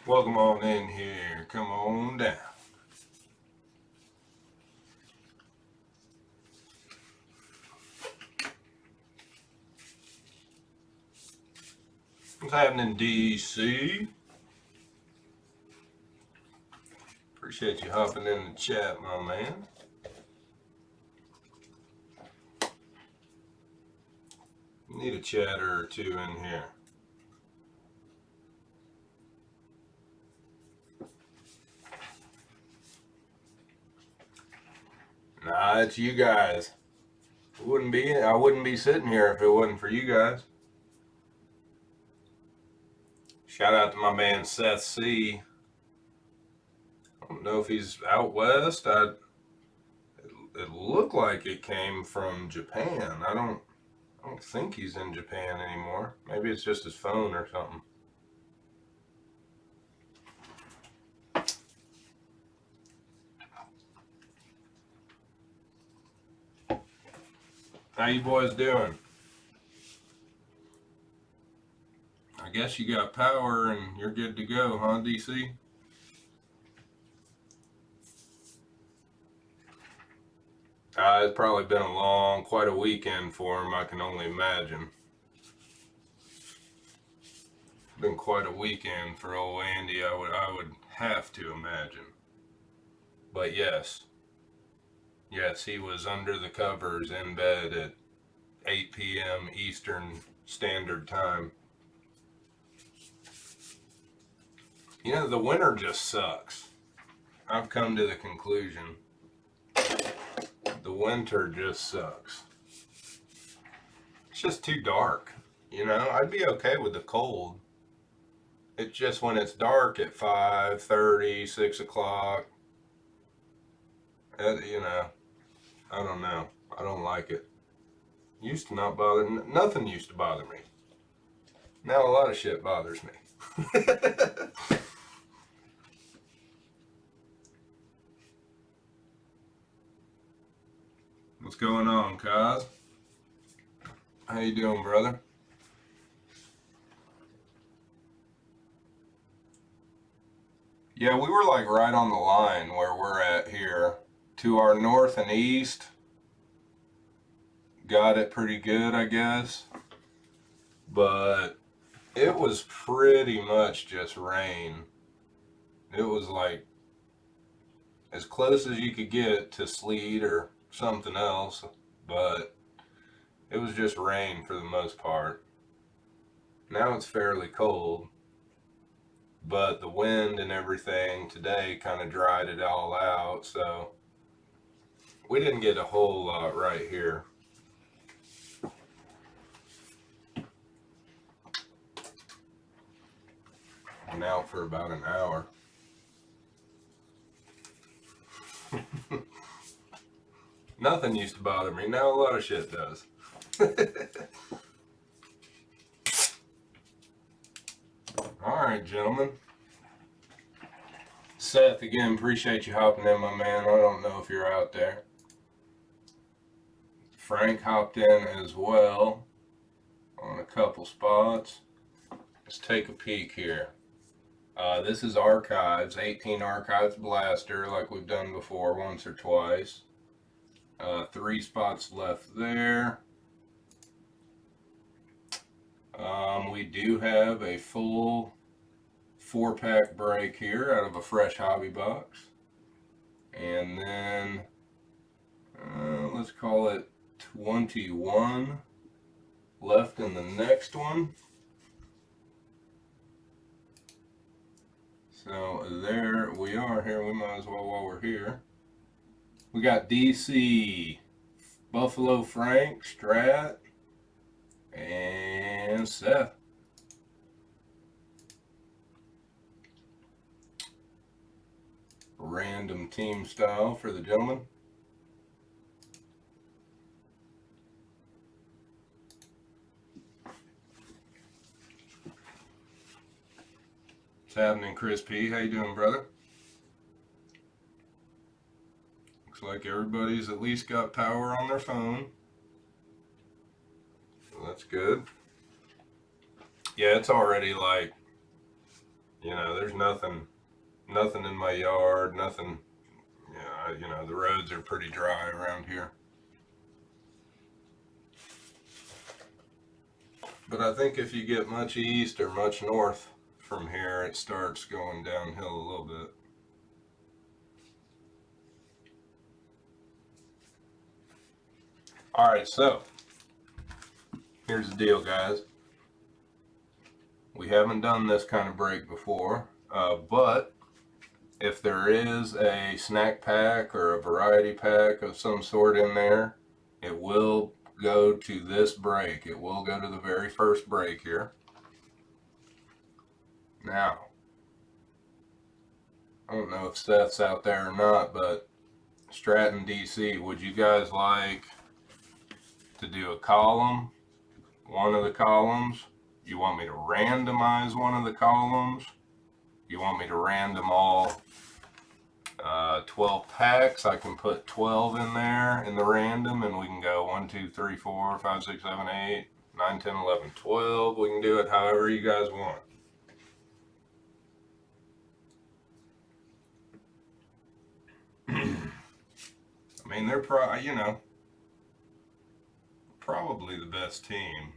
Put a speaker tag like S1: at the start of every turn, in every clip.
S1: Welcome on in here. Come on down. What's happening, DC? Appreciate you hopping in the chat, my man. Need a chatter or two in here. Nah, it's you guys. I wouldn't be sitting here if it wasn't for you guys. Shout out to my man Seth C. I don't know if he's out west. It looked like it came from Japan. I don't think he's in Japan anymore. Maybe it's just his phone or something. How you boys doing? I guess you got power and you're good to go, huh, DC? It's probably been quite a weekend for him, I can only imagine. Been quite a weekend for old Andy, I would have to imagine. But yes, he was under the covers in bed at 8 p.m. Eastern Standard Time. You know, the winter just sucks. I've come to the conclusion. The winter just sucks. It's just too dark. You know, I'd be okay with the cold. It's just when it's dark at 5:30, 6 o'clock. You know, I don't know. I don't like it. Used to not bother. Nothing used to bother me. Now a lot of shit bothers me. What's going on, Kaz? How you doing, brother? Yeah, we were like right on the line where we're at here. To our north and east, got it pretty good, I guess. But it was pretty much just rain. It was like as close as you could get to sleet or something else, but it was just rain for the most part. Now it's fairly cold, but the wind and everything today kind of dried it all out, so we didn't get a whole lot right here. Been out for about an hour. Nothing used to bother me. Now a lot of shit does. Alright, gentlemen. Seth, again, appreciate you hopping in, my man. I don't know if you're out there. Frank hopped in as well on a couple spots. Let's take a peek here. This is Archives, 18 Archives Blaster, like we've done before once or twice. 3 spots left there. We do have a full 4-pack break here out of a fresh hobby box. And then, let's call it 21 left in the next one. So there we are here. We might as well while we're here. We got DC, Buffalo Frank, Strat, and Seth. Random team style for the gentleman. What's happening, Chris P? How you doing, brother? Looks like everybody's at least got power on their phone. So that's good. Yeah, it's already like You know, there's nothing in my yard, nothing. Yeah, you know, the roads are pretty dry around here. But I think if you get much east or much north from here, it starts going downhill a little bit. All right, so here's the deal, guys. We haven't done this kind of break before, but if there is a snack pack or a variety pack of some sort in there, it will go to this break. It will go to the very first break here. Now, I don't know if Seth's out there or not, but Stratton, DC, would you guys like to do a column, one of the columns? You want me to randomize one of the columns? You want me to random all 12 packs? I can put 12 in there in the random, and we can go 1, 2, 3, 4, 5, 6, 7, 8, 9, 10, 11, 12. We can do it however you guys want. I mean, they're probably the best team.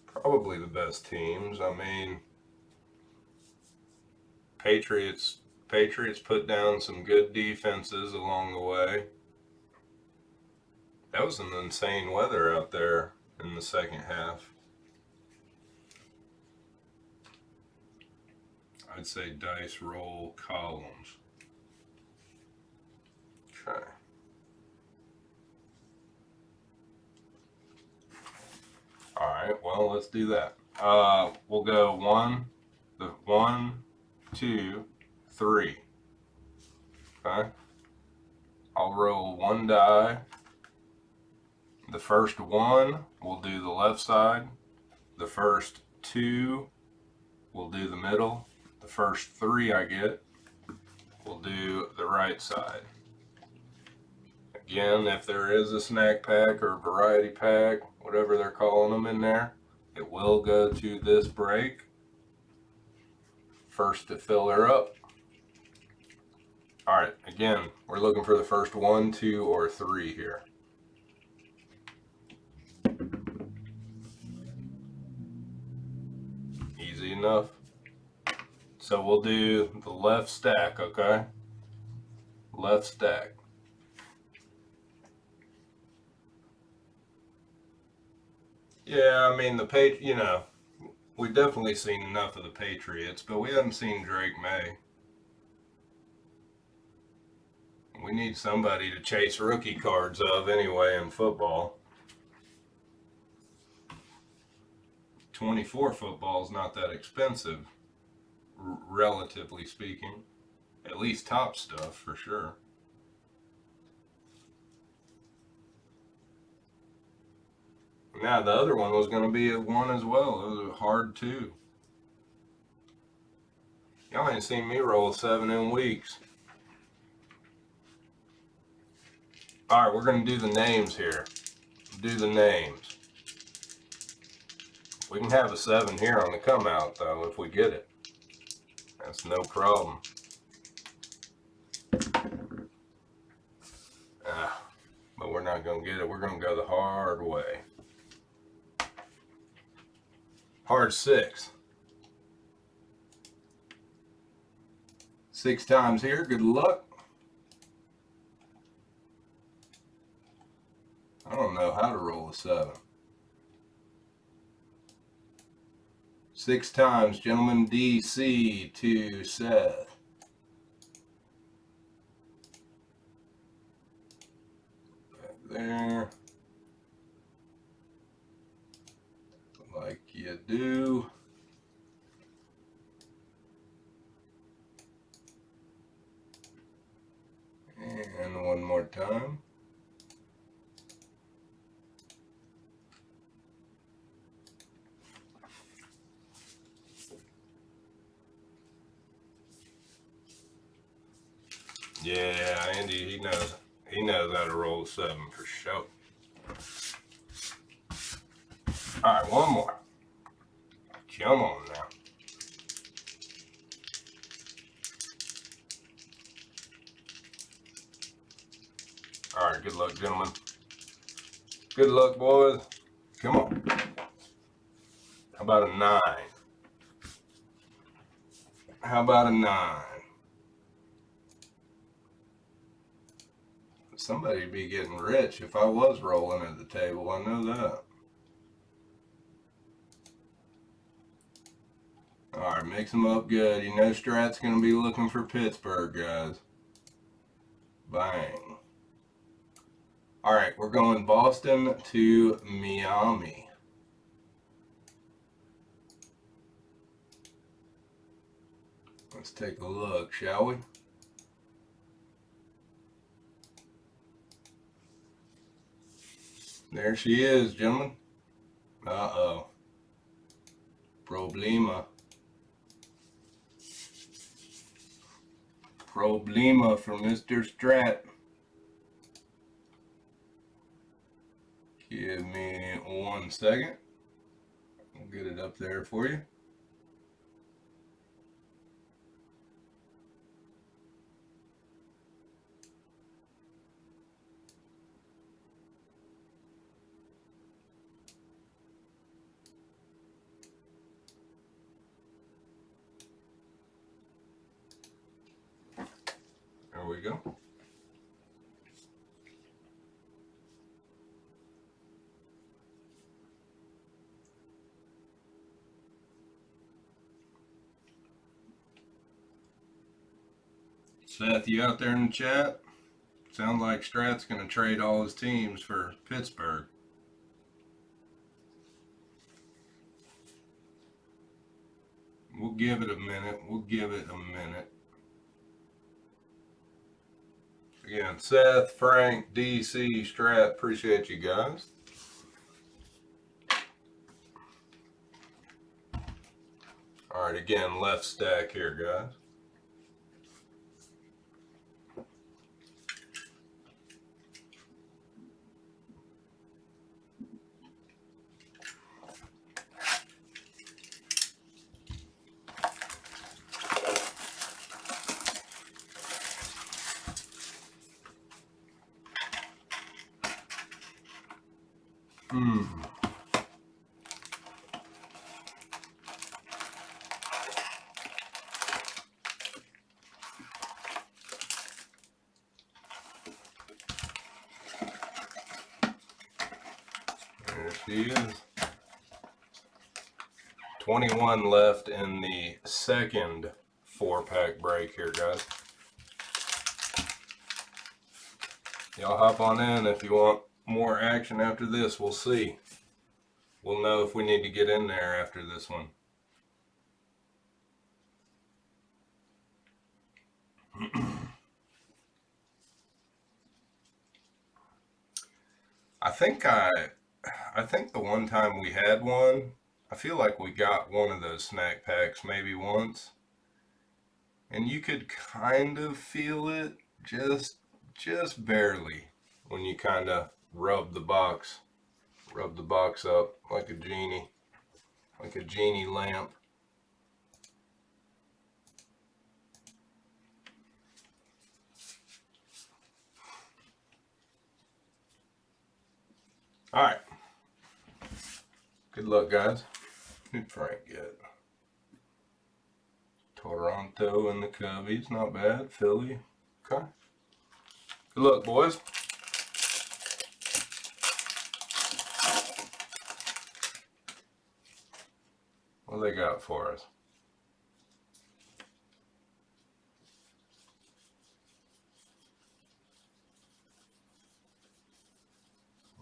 S1: Probably the best teams. I mean, Patriots put down some good defenses along the way. That was some insane weather out there in the second half. I'd say dice roll columns. Okay. All right, well, let's do that. We'll go 1, 2, 3. Okay. I'll roll 1 die. The first 1 will do the left side. The first 2 will do the middle. The first 3 I get will do the right side. Again, if there is a snack pack or a variety pack, whatever they're calling them in there, it will go to this break. First to fill her up. All right, again, we're looking for the first 1, 2, or 3 here. Easy enough. So we'll do the left stack, okay? Left stack. Yeah, I mean, you know, we've definitely seen enough of the Patriots, but we haven't seen Drake May. We need somebody to chase rookie cards of anyway in football. 24 football is not that expensive, relatively speaking. At least top stuff, for sure. Now, the other one was going to be a 1 as well. It was hard, too. Y'all ain't seen me roll a 7 in weeks. All right, we're going to do the names here. Do the names. We can have a 7 here on the come out, though, if we get it. That's no problem. But we're not going to get it. We're going to go the hard way. Hard 6. 6 times here. Good luck. I don't know how to roll a 7. 6 times, gentlemen. DC to Seth. Back there. Like you do. And one more time. Yeah, Andy, he knows how to roll a 7 for sure. All right, one more. Come on now. gentlemen. Good luck, boys. Come on. How about a 9? How about a 9? Somebody'd be getting rich if I was rolling at the table. I know that. Alright, mix them up good. You know Strat's going to be looking for Pittsburgh, guys. Bang. Alright, we're going Boston to Miami. Let's take a look, shall we? There she is, gentlemen. Uh-oh. Problema. Problema for Mr. Strat. Give me 1 second. I'll get it up there for you. There we go. Seth, you out there in the chat? Sounds like Strat's going to trade all his teams for Pittsburgh. We'll give it a minute. We'll give it a minute. Again, Seth, Frank, DC, Strat, appreciate you guys. All right, again, left stack here, guys. There she is. 21 left in the second 4-pack break here, guys. Y'all hop on in if you want more action after this. We'll see. We'll know if we need to get in there after this one. I think the one time we had one, I feel like we got one of those snack packs maybe once, and you could kind of feel it just barely when you kind of rub the box up like a genie lamp. All right. Good luck, guys. Who'd Frank get? Toronto and the Cubbies. Not bad. Philly. Okay. Good luck, boys. What do they got for us?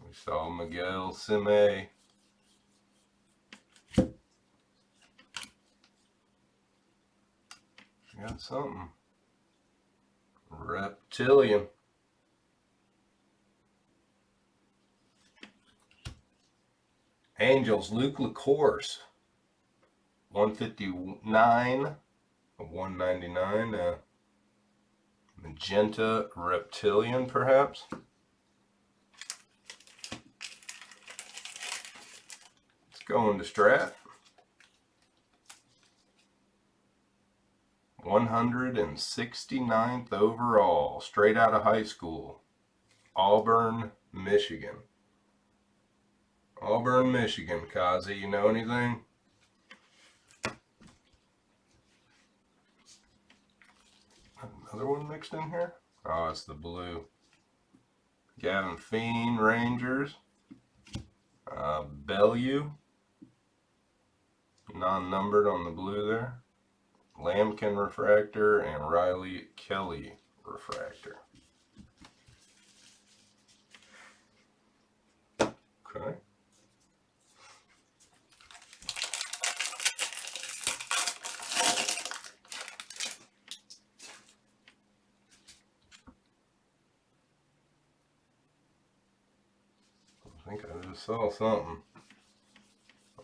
S1: We saw Miguel Sime. Got something. Reptilian. Angels, Luke LaCourse. 159 of 199. Magenta Reptilian, perhaps. Let's go into Strat. 169th overall, straight out of high school. Auburn, Michigan. Auburn, Michigan. Kazi, you know anything? Another one mixed in here? Oh, it's the blue. Gavin Fiend, Rangers. Bellew. Non-numbered on the blue there. Lambkin refractor and Riley Kelly refractor. Okay. I think I just saw something.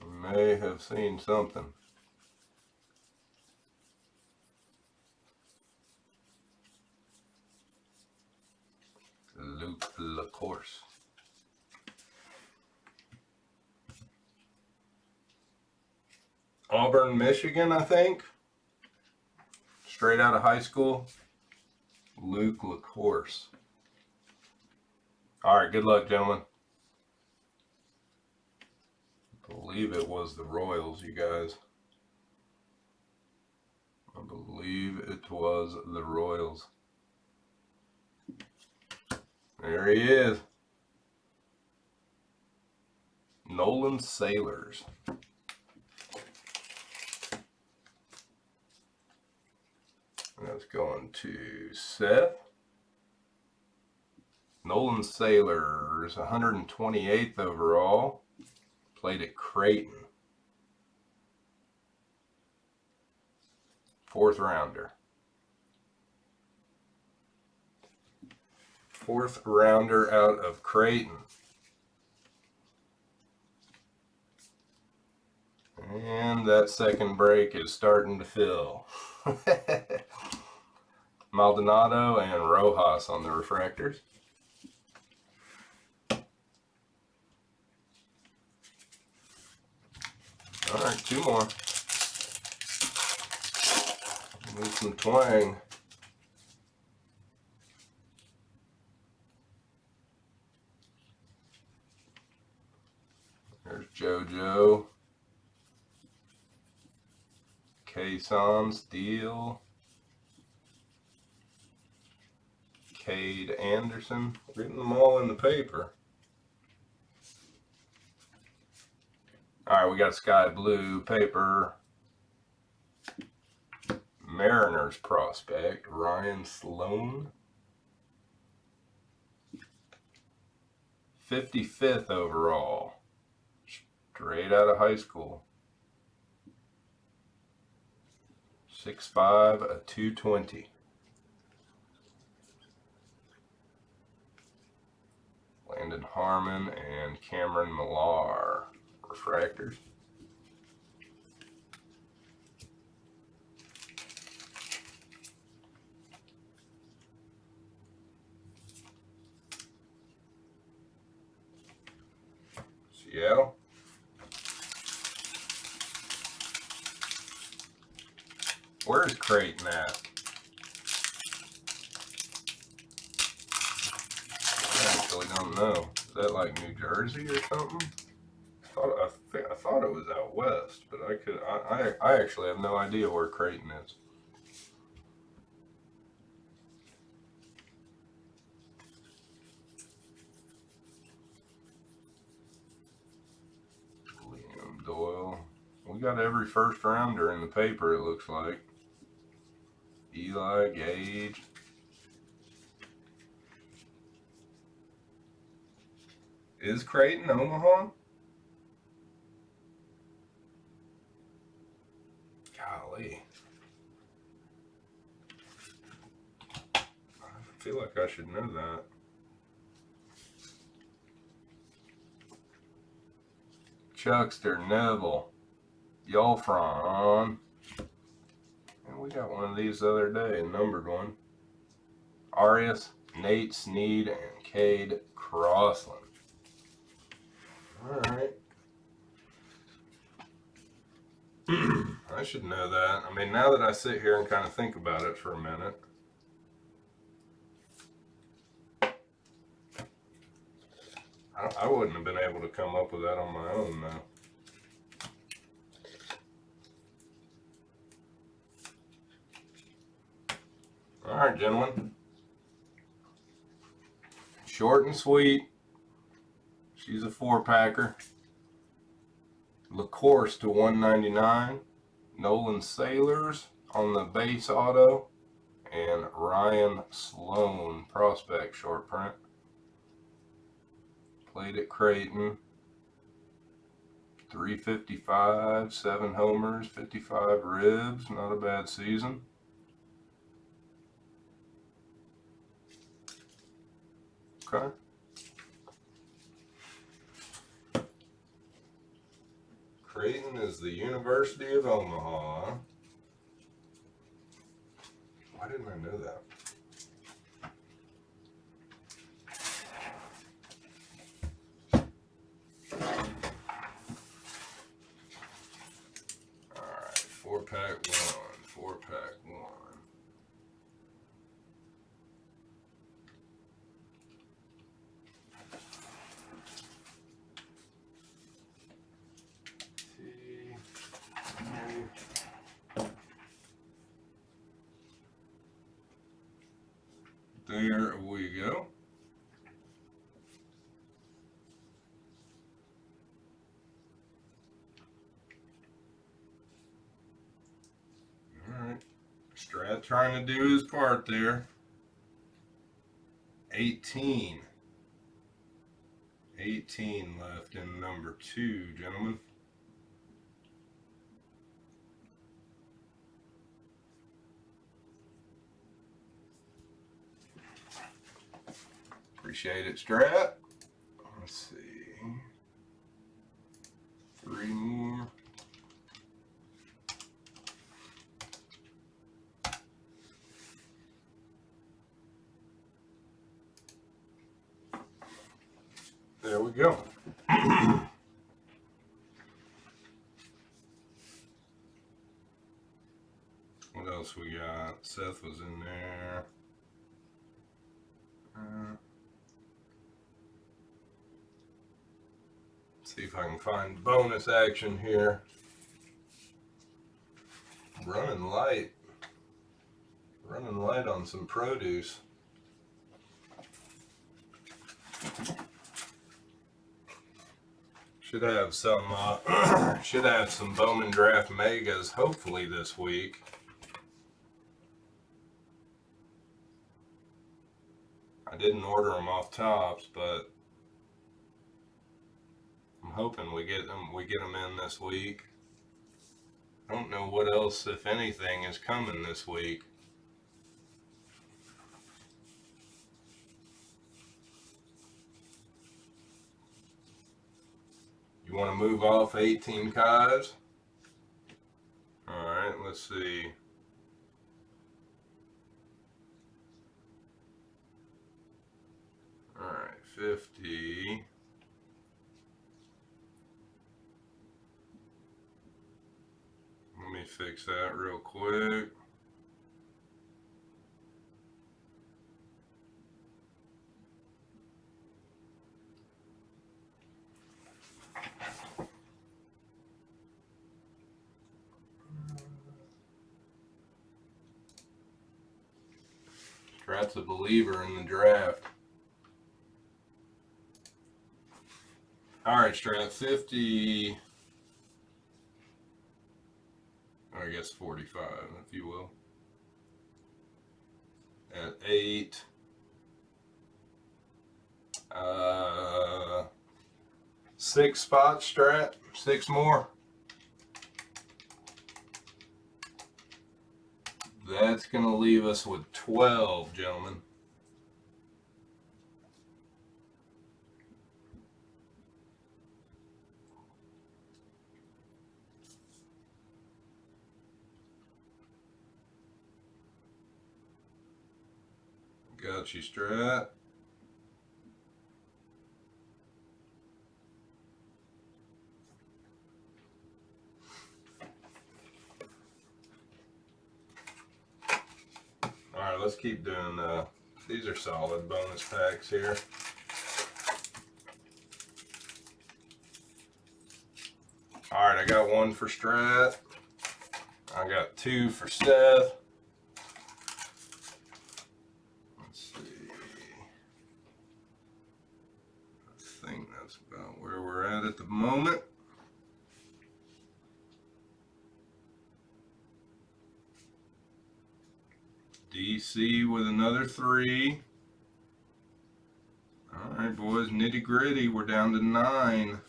S1: I may have seen something. Luke LaCourse. Auburn, Michigan, I think. Straight out of high school. Luke LaCourse. All right, good luck, gentlemen. I believe it was the Royals, you guys. I believe it was the Royals. There he is. Nolan Sailors. That's going to Seth. Nolan Sailors, 128th overall. Played at Creighton. 4th rounder. 4th rounder out of Creighton. And that second break is starting to fill. Maldonado and Rojas on the refractors. All right, 2 more. Need some twang. There's JoJo. Kason Steele. Cade Anderson. Getting them all in the paper. Alright, we got sky blue paper. Mariners prospect, Ryan Sloan. 55th overall. Straight out of high school. 6'5", 220. Landon Harmon and Cameron Millar. Refractors. Seattle. Where is Creighton at? I actually don't know. Is that like New Jersey or something? I thought it was out west, but I actually have no idea where Creighton is. Liam Doyle. We got every first rounder in the paper, it looks like. Eli Gage. Is Creighton Omaha? Golly. I feel like I should know that. Chuckster, Neville, Yolfron. And we got one of these the other day, a numbered one. Arias, Nate Sneed, and Cade Crossland. Alright. I should know that. I mean, now that I sit here and kind of think about it for a minute. I wouldn't have been able to come up with that on my own though. All right, gentlemen. Short and sweet. She's a 4-packer. LaCourse to 199. Nolan Sailors on the base auto. And Ryan Sloan prospect short print. Played at Creighton. 355, 7 homers, 55 ribs. Not a bad season. Okay. Creighton is the University of Omaha. Why didn't I know that? Alright, 4-pack 1, 4-pack 1. There we go. Alright. Strat trying to do his part there. 18. 18 left in number 2, gentlemen. Appreciate it, Strat. Let's see. 3 more. There we go. What else we got? Seth was in there. See if I can find bonus action here. Running light on some produce. Should have some Bowman Draft Megas hopefully this week. I didn't order them off Tops, but I'm hoping we get them in this week. I don't know what else, if anything, is coming this week. You want to move off 18 Kais? Alright, let's see. Alright, 50. Let me fix that real quick. Strat's a believer in the draft. Alright, Strat, 50. I guess 45, if you will. At 8. 6 spots, Strat. 6 more. That's going to leave us with 12, gentlemen. Got you, Strat. Alright, let's keep doing these are solid bonus packs here. Alright, I got one for Strat. I got two for Seth. Let's see. I think that's about where we're at the moment. DC with another 3. Alright, boys, nitty gritty. We're down to 9.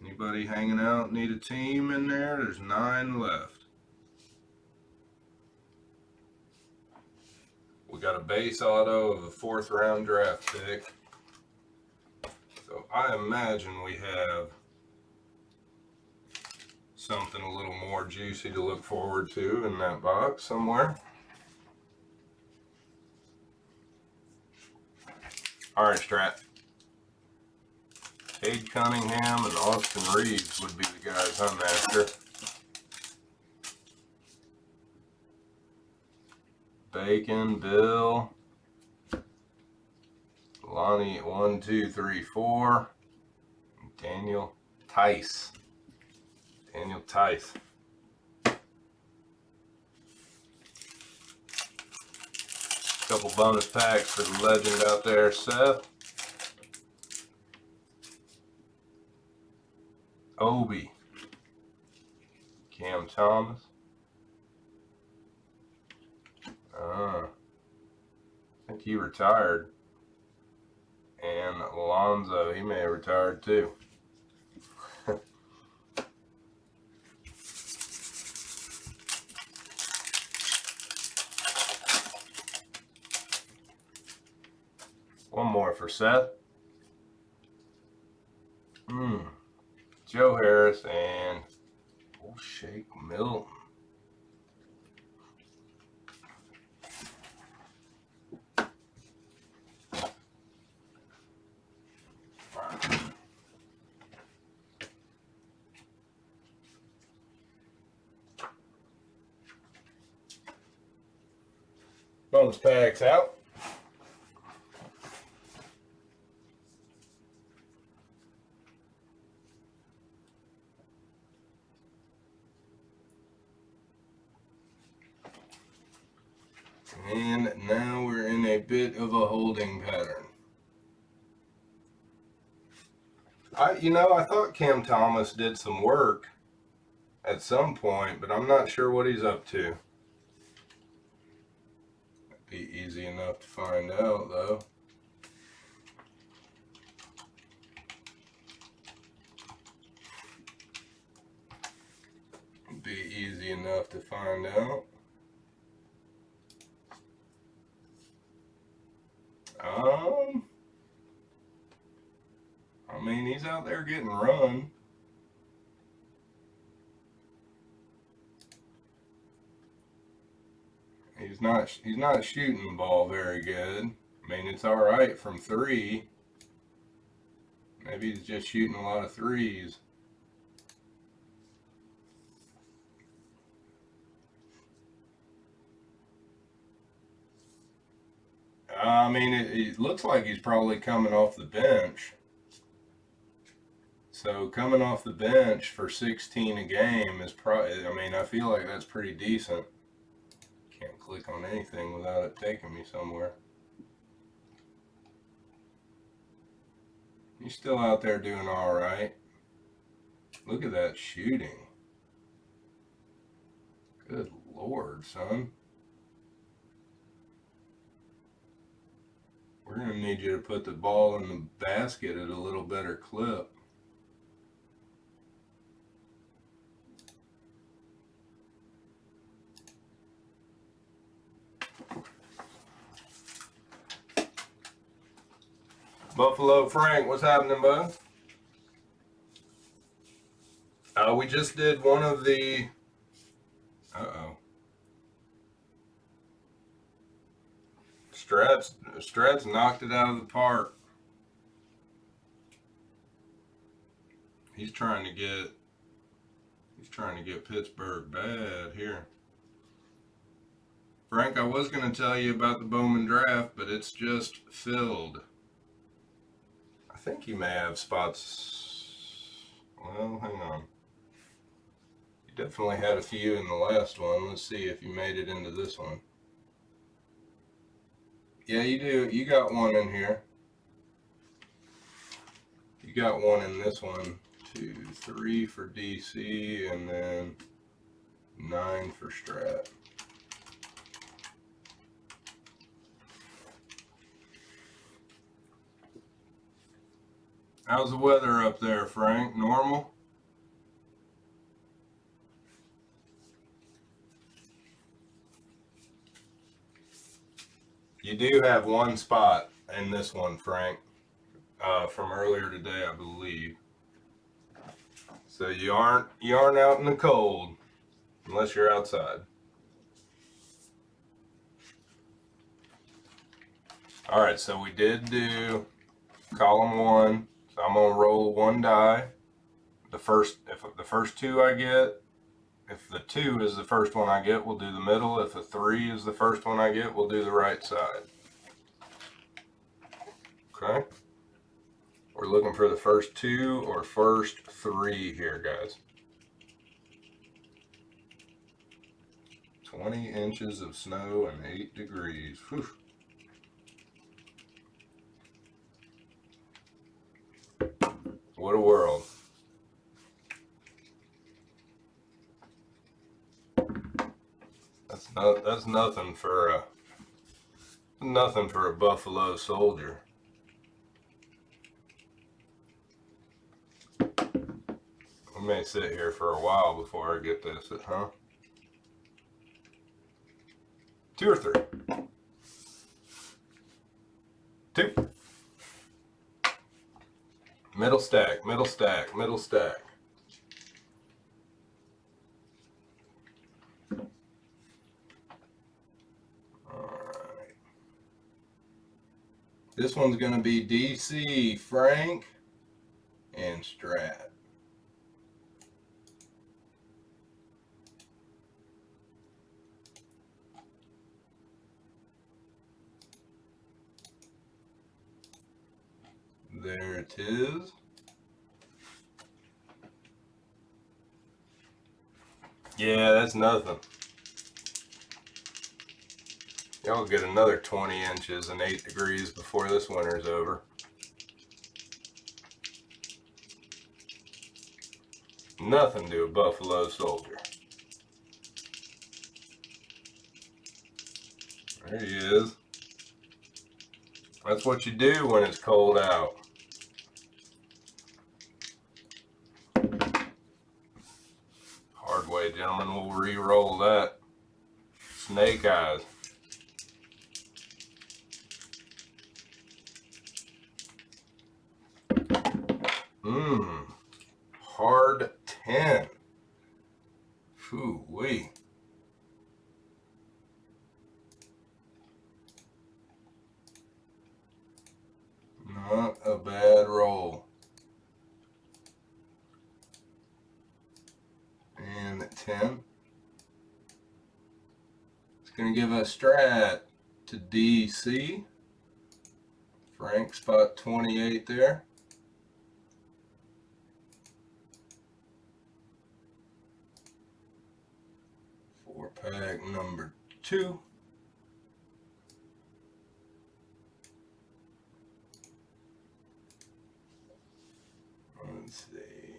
S1: Anybody hanging out need a team in there? There's 9 left. We got a base auto of a 4th round draft pick. So I imagine we have something a little more juicy to look forward to in that box somewhere. Alright, Strat. Cade Cunningham and Austin Reeves would be the guys I'm after. Bacon, Bill, Lonnie at 1, 2, 3, 4. Daniel Tice. Daniel Tice. Couple bonus packs for the legend out there, Seth. Obi. Cam Thomas. I think he retired. And Alonzo, he may have retired too. One more for Seth. Joe Harris and Shake Milton. Bonus packs out. And now we're in a bit of a holding pattern. I thought Cam Thomas did some work at some point, but I'm not sure what he's up to. It'd be easy enough to find out, though. It'd be easy enough to find out. I mean, he's out there getting run. He's not shooting the ball very good. I mean, it's all right from 3. Maybe he's just shooting a lot of 3s. I mean, it looks like he's probably coming off the bench. So coming off the bench for 16 a game is probably, I mean, I feel like that's pretty decent. Can't click on anything without it taking me somewhere. He's still out there doing all right. Look at that shooting. Good Lord, son. We're going to need you to put the ball in the basket at a little better clip. Buffalo Frank, what's happening, bud? We just did one of the... Strat's knocked it out of the park. He's trying to get Pittsburgh bad here. Frank, I was going to tell you about the Bowman draft, but it's just filled. I think you may have spots. Well, hang on. You definitely had a few in the last one. Let's see if you made it into this one. Yeah, you do. You got one in here. You got one in this one. 2, 3 for DC, and then 9 for Strat. How's the weather up there, Frank? Normal? You do have one spot in this one, Frank, from earlier today, I believe. So you aren't out in the cold unless you're outside. All right, so we did do column 1. So I'm gonna roll 1 die. If the first 2 I get, if the 2 is the first one I get, we'll do the middle. If the 3 is the first one I get, we'll do the right side. Okay. We're looking for the first 2 or first 3 here, guys. 20 inches of snow and 8 degrees. Whew. What a world. That's nothing for a Buffalo Soldier. We may sit here for a while before I get this, huh? 2 or 3? 2. Middle stack, middle stack, middle stack. Alright. This one's going to be DC, Frank, and Strat. There it is. Yeah, that's nothing. Y'all get another 20 inches and 8 degrees before this winter's over. Nothing to a Buffalo Soldier. There he is. That's what you do when it's cold out. Hard way, gentlemen. We'll re-roll that. Snake eyes. Hard 10. Phoo-wee. Not a bad roll. And 10. It's going to give us Strat to DC. Frank spot 28 there. Pack number 2. Let's see.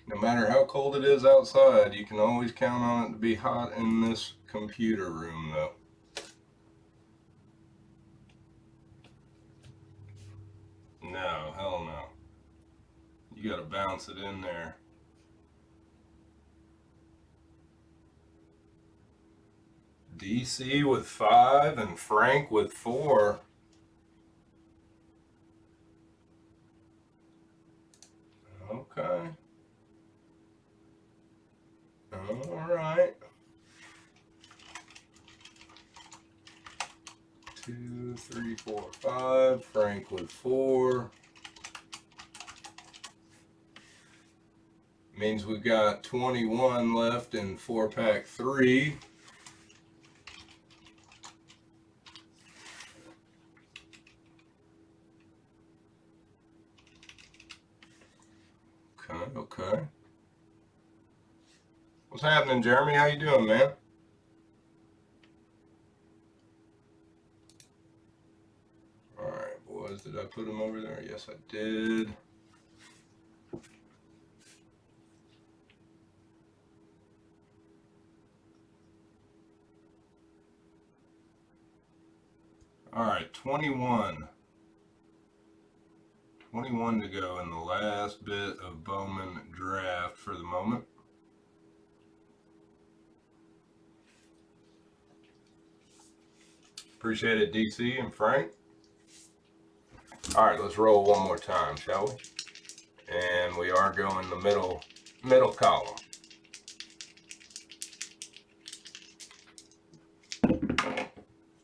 S1: No matter how cold it is outside, you can always count on it to be hot in this computer room, though. No, hell no. You gotta bounce it in there. DC with 5 and Frank with 4. Okay. All right. 2, 3, 4, 5. Frank with 4. Means we've got 21 left in 4-pack 3. Okay. What's happening, Jeremy? How you doing, man? Alright, boys. Did I put them over there? Yes, I did. Alright, 21. 21 to go in the last bit of Bowman draft for the moment. Appreciate it, DC and Frank. Alright, let's roll one more time, shall we? And we are going the middle column.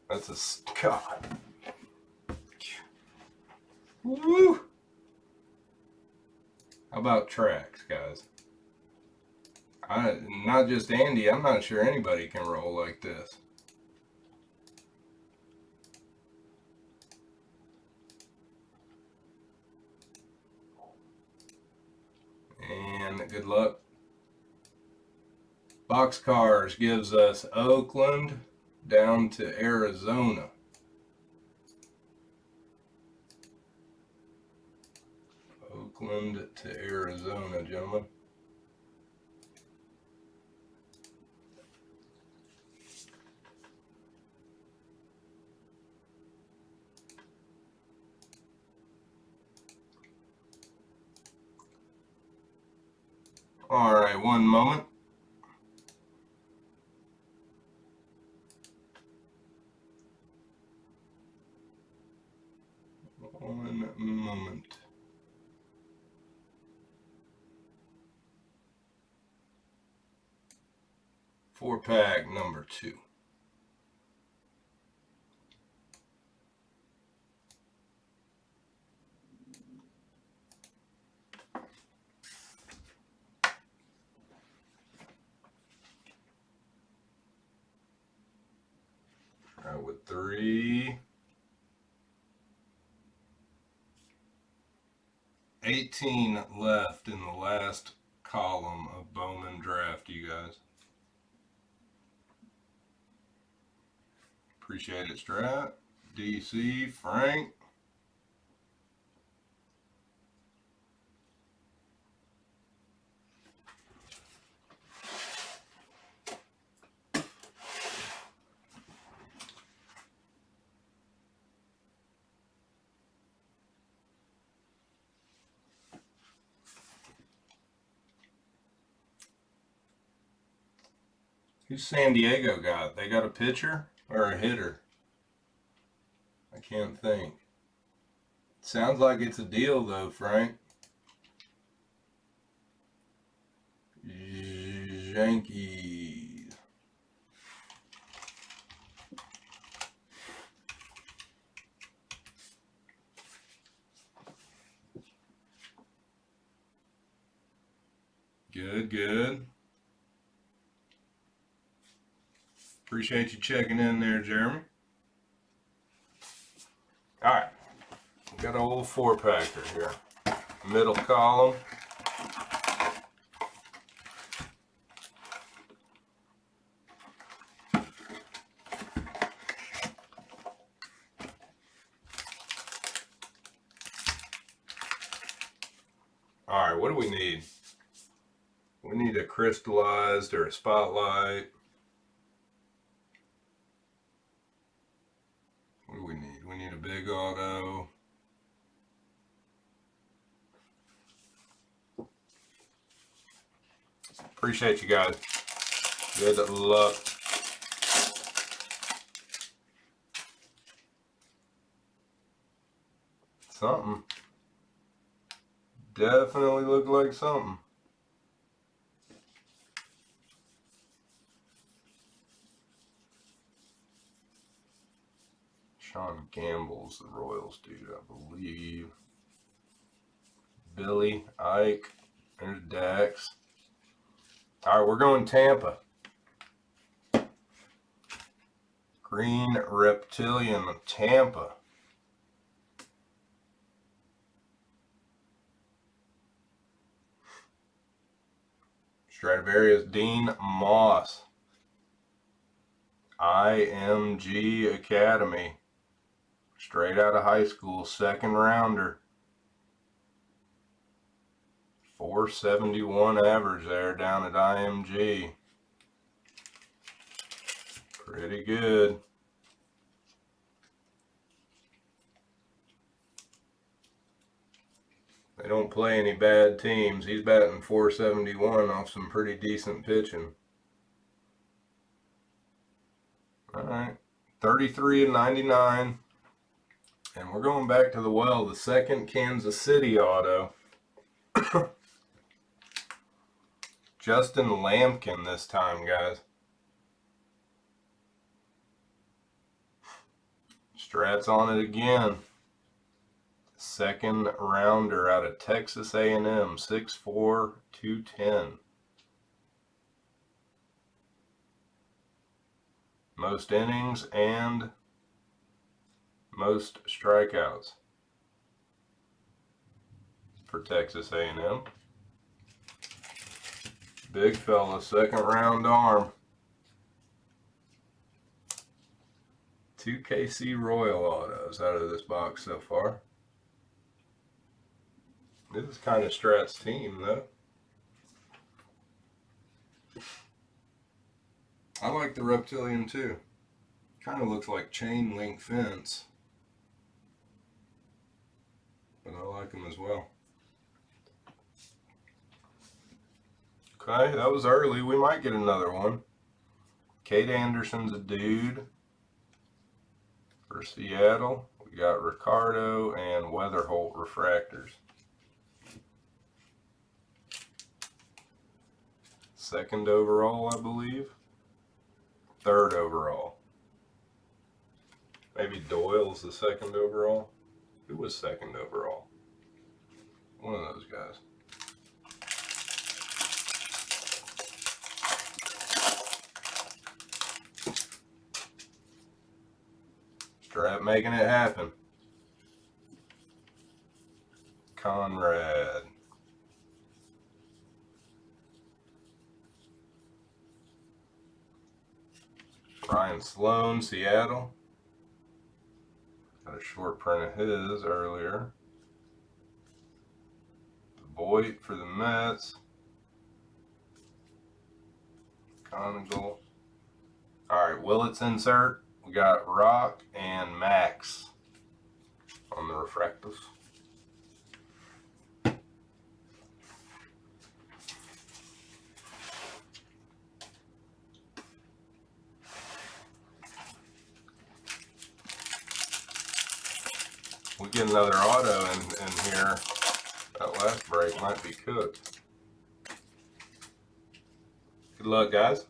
S1: That's a God. Woo! How about tracks, guys? Not just Andy, I'm not sure anybody can roll like this. And good luck. Boxcars gives us Oakland down to Arizona. Oakland to Arizona, gentlemen. All right, one moment. One moment. Four-pack number 2. All right, with 3. 18 left in the last column of Bowman draft, you guys. Appreciate it, Strat. DC, Frank. Who's San Diego got? They got a pitcher or a hitter? I can't think. Sounds like it's a deal though, Frank. Yankees. Good, good. Appreciate you checking in there, Jeremy. All right. We got an old 4-packer here. Middle column. All right, what do we need? We need a crystallized or a spotlight. What do we need? We need a big auto. Appreciate you guys. Good luck. Something. Definitely look like something. Sean Gamble's the Royals dude, I believe. Billy, Ike, there's Dax. All right, we're going Tampa. Green Reptilian of Tampa. Stradivarius Dean Moss. IMG Academy. Straight out of high school, second rounder. 471 average there down at IMG. Pretty good. They don't play any bad teams. He's batting 471 off some pretty decent pitching. All right, 33 and 99. And we're going back to the well, the second Kansas City auto. Justin Lampkin this time, guys. Strats on it again. Second rounder out of Texas A&M, 6'4", 210. Most innings and most strikeouts for Texas A&M. Big fella, second round arm. 2 KC Royal autos out of this box so far. This is kind of Strat's team, though. I like the Reptilian, too. Kind of looks like chain link fence. But I like him as well. Okay, that was early. We might get another one. Kate Anderson's a dude for Seattle. We got Ricardo and Weatherholt refractors. Second overall, I believe. Third overall. Maybe Doyle's the second overall. Who was second overall? One of those guys. Strat making it happen. Conrad. Ryan Sloan, Seattle. Got a short print of his earlier. Voigt for the Mets. Conigal. Alright, Willits insert. We got Rock and Max on the refractors. We get another auto in here. That last break might be cooked. Good luck, guys.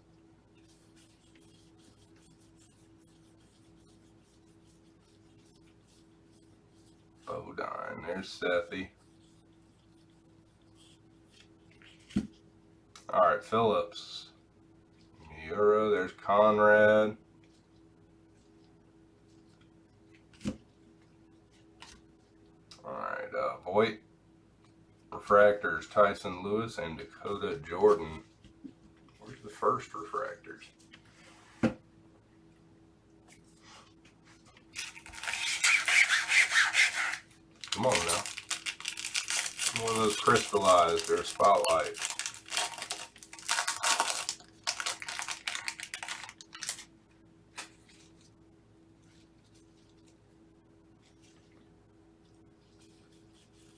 S1: Bodine. There's Steffi. Alright, Phillips. Miura. There's Conrad. Alright, Voigt. Refractors, Tyson Lewis and Dakota Jordan. Where's the first refractors? Come on now. One of those crystallized or spotlight.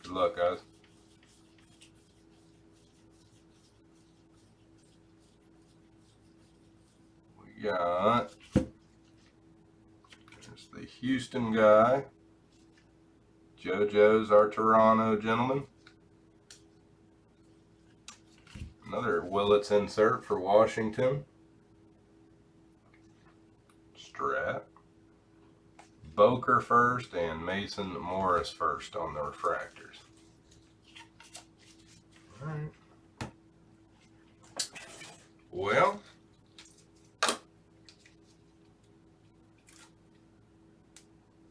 S1: Good luck, guys. We got, there's the Houston guy. JoJo's our Toronto gentleman. Another Willits insert for Washington. Strat. Boker first and Mason Morris first on the refractors. All right. Well,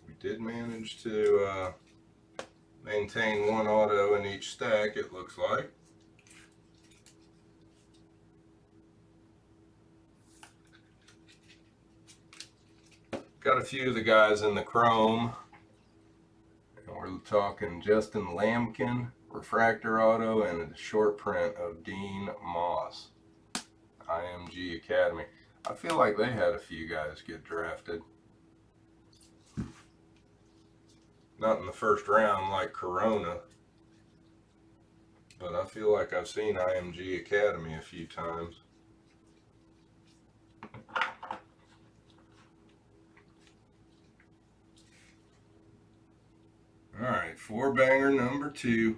S1: we did manage to maintain one auto in each stack, it looks like. Got a few of the guys in the chrome. And we're talking Justin Lambkin, Refractor Auto, and a short print of Dean Moss, IMG Academy. I feel like they had a few guys get drafted. Not in the first round like Corona, but I feel like I've seen IMG Academy a few times. All right, 4-banger number 2.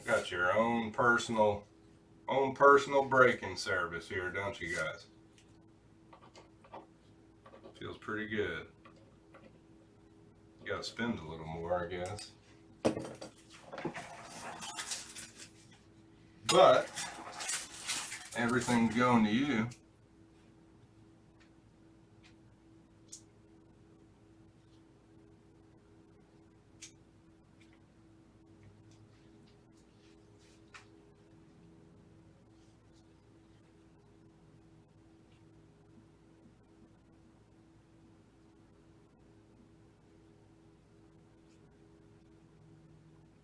S1: Got your own personal breaking service here, don't you guys? Feels pretty good. You gotta spend a little more, I guess. But everything's going to you.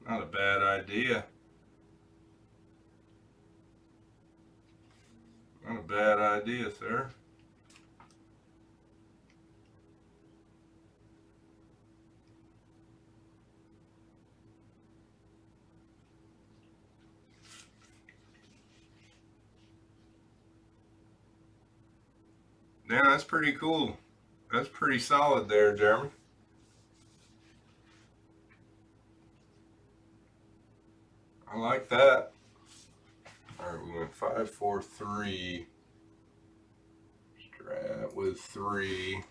S1: Not a bad idea. Not a bad idea, sir. Yeah, that's pretty cool. That's pretty solid there, Jeremy. I like that. All right, we went 5, 4, 3. Strat with 3.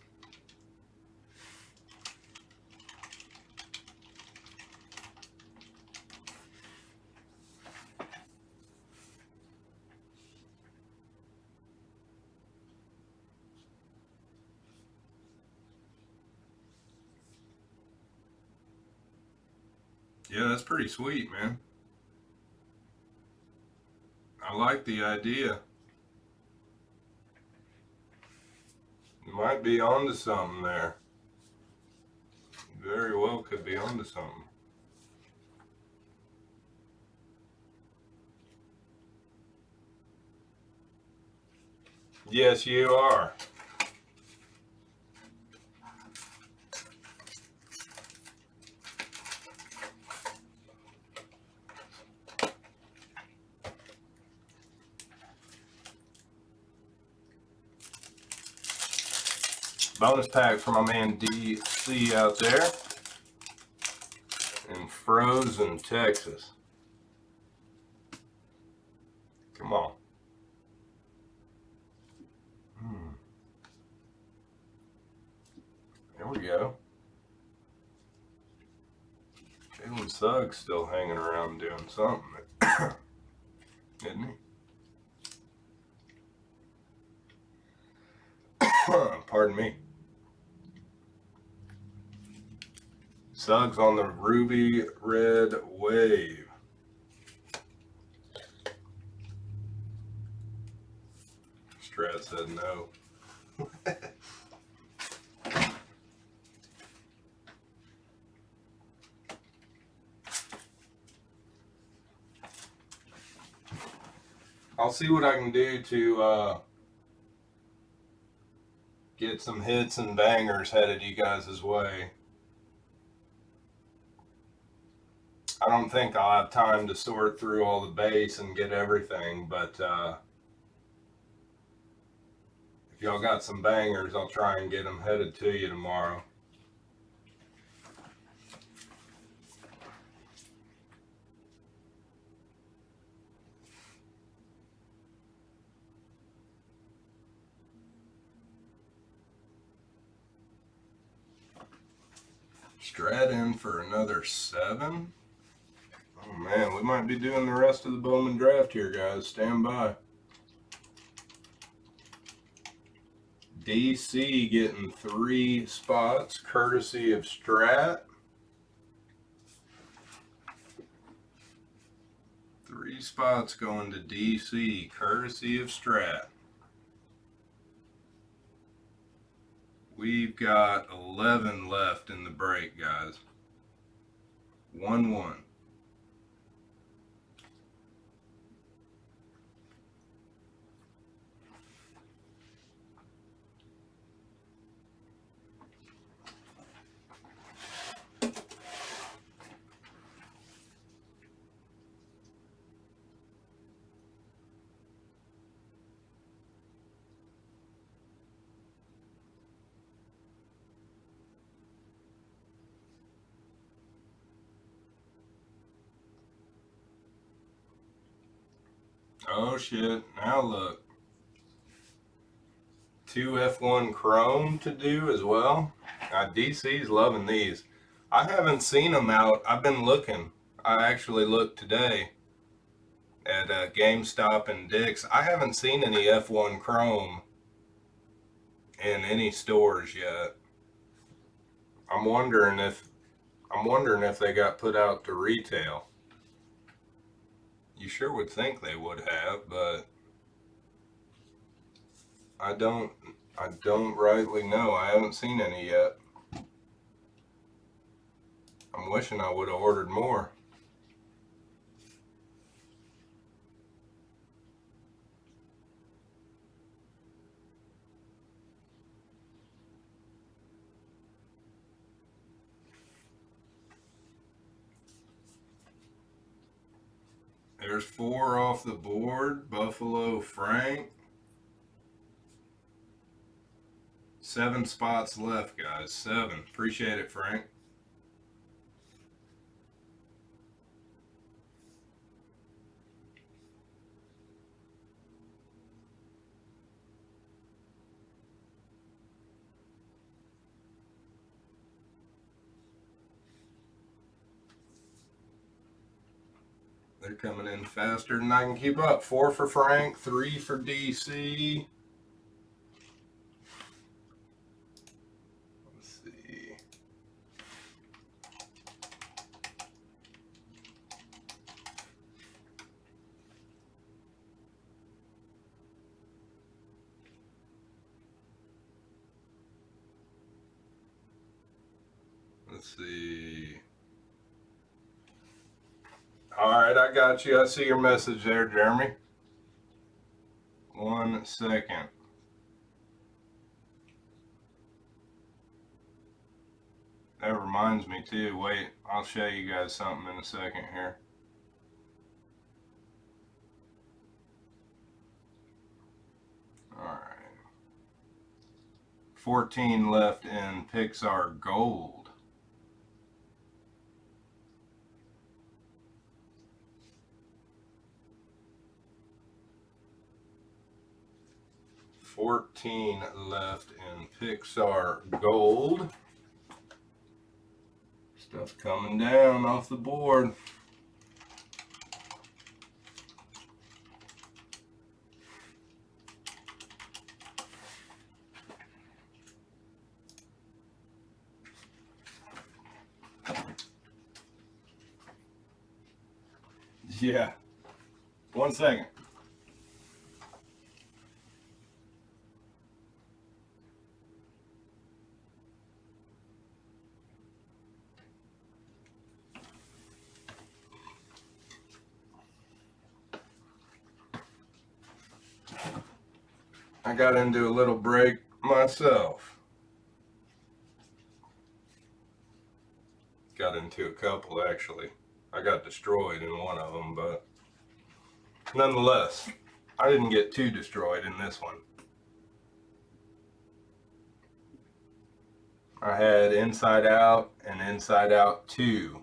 S1: Yeah, that's pretty sweet, man. I like the idea. You might be onto something there. Very well could be onto something. Yes, you are. Bonus pack for my man DC out there in Frozen, Texas. Come on. There we go. Jalen Suggs still hanging around doing something, isn't he? Pardon me. Suggs on the Ruby Red Wave. Strat said no. I'll see what I can do to get some hits and bangers headed you guys' way. I don't think I'll have time to sort through all the base and get everything, but if y'all got some bangers, I'll try and get them headed to you tomorrow. Strat in for another 7. Oh man, we might be doing the rest of the Bowman draft here, guys. Stand by. DC getting 3 spots, courtesy of Strat. 3 spots going to DC, courtesy of Strat. We've got 11 left in the break, guys. 1-1. Oh shit, now look. 2 F1 Chrome to do as well. DC's loving these. I haven't seen them out. I've been looking. I actually looked today at GameStop and Dick's. I haven't seen any F1 Chrome in any stores yet. I'm wondering if they got put out to retail. You sure would think they would have, but I don't rightly know. I haven't seen any yet. I'm wishing I would have ordered more. There's 4 off the board. Buffalo Frank. 7 spots left, guys. 7. Appreciate it, Frank. They're coming in faster than I can keep up. 4 for Frank, 3 for DC. Let's see. Let's see. All right, I got you. I see your message there, Jeremy. 1 second. That reminds me too. Wait, I'll show you guys something in a second here. All right. 14 left in Pixar Gold. Left in Pixar Gold. Stuff coming down off the board. Yeah. 1 second. I got into a little break myself. Got into a couple actually. I got destroyed in one of them, but nonetheless, I didn't get too destroyed in this one. I had Inside Out and Inside Out 2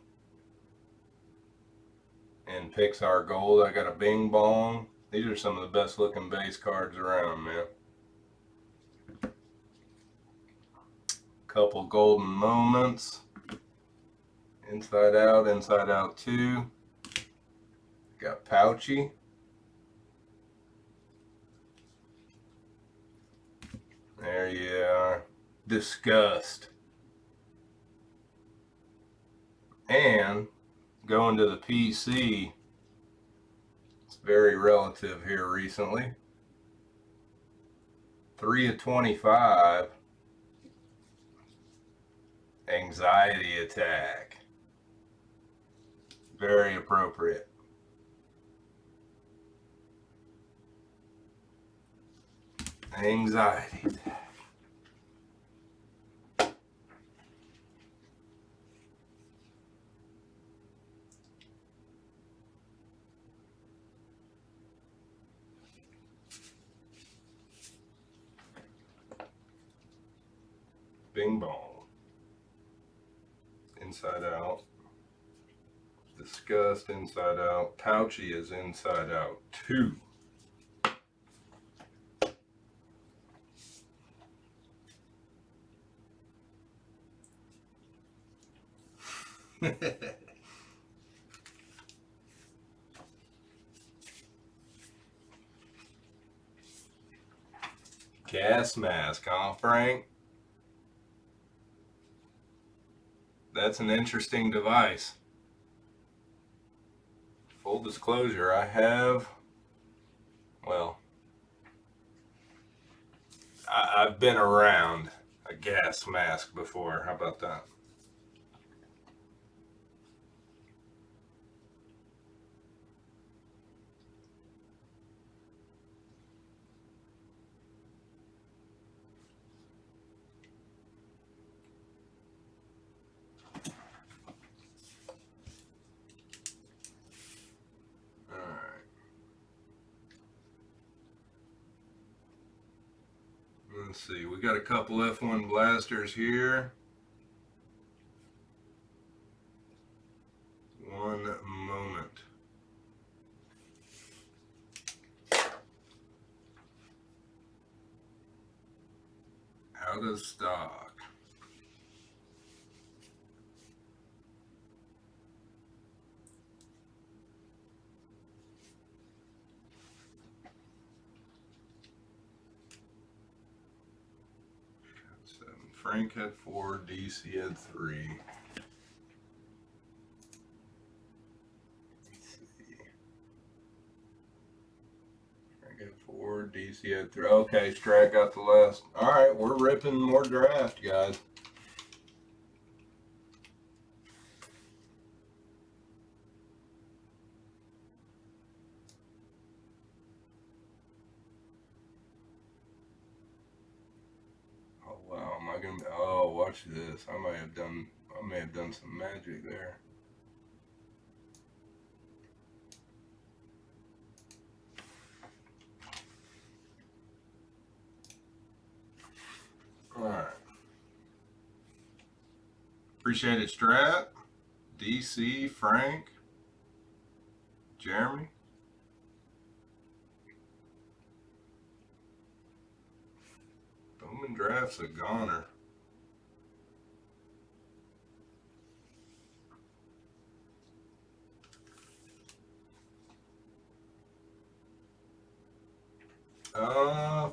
S1: in Pixar Gold. I got a Bing Bong. These are some of the best looking base cards around, man. Couple golden moments. Inside Out 2. Got Pouchy. There you are. Disgust. And going to the PC, very relative here recently. 3 of 25. Anxiety attack. Very appropriate. Anxiety attack. Bing bong. Inside out. Disgust, inside out. Pouchy is inside out. 2. Gas mask, huh, Frank? That's an interesting device. Full disclosure, I have, well, I've been around a gas mask before. How about that? Let's see, we got a couple F1 blasters here. One moment. Out of stock. Frank had 4, DC had 3. Let's see. Frank had 4, DC had 3. Okay, Strack got the last. Alright, we're ripping more draft, guys. Wow, am I gonna be, oh, watch this. I may have done some magic there. Alright. Appreciate it, Strat. DC, Frank, Jeremy. Bowman Draft's a goner.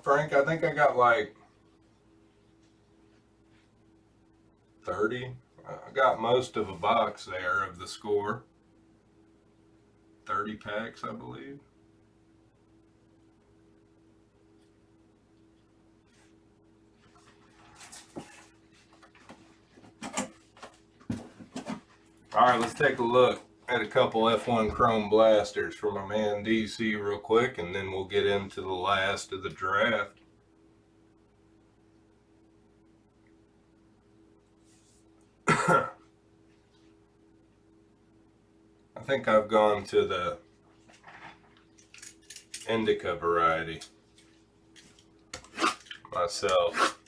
S1: Frank, I think I got like 30. I got most of a box there of the score. 30 packs, I believe. All right, let's take a look at a couple F1 Chrome blasters for my man DC real quick, and then we'll get into the last of the draft. I think I've gone to the indica variety myself.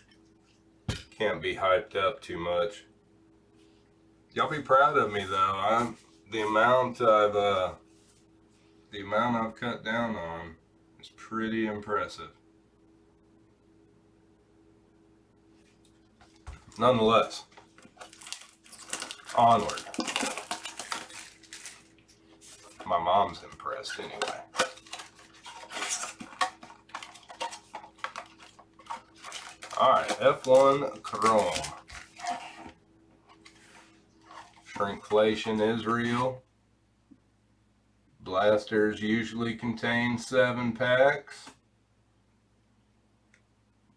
S1: Can't be hyped up too much. Y'all be proud of me though. The amount I've cut down on is pretty impressive. Nonetheless, onward. My mom's impressed anyway. Alright, F1 Chrome. Shrinkflation is real. Black Blasters usually contain 7 packs,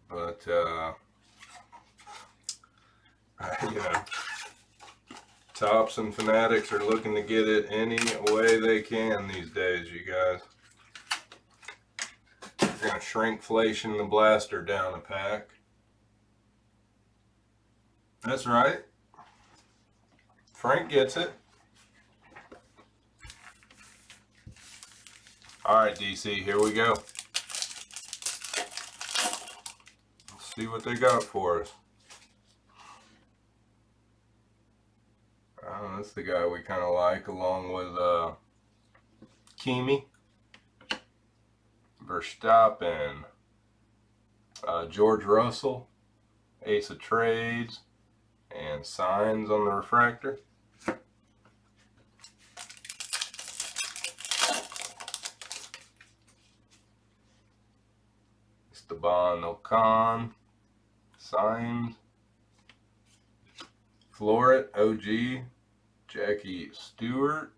S1: but you know, Tops and Fanatics are looking to get it any way they can these days, you guys. We're gonna shrinkflation the blaster down a pack. That's right. Frank gets it. Alright, DC, here we go. Let's see what they got for us. That's the guy we kind of like, along with Kimi, Verstappen, George Russell, Ace of Trades, and Signs on the refractor. Esteban Ocon, Signs, Floret, OG, Jackie Stewart,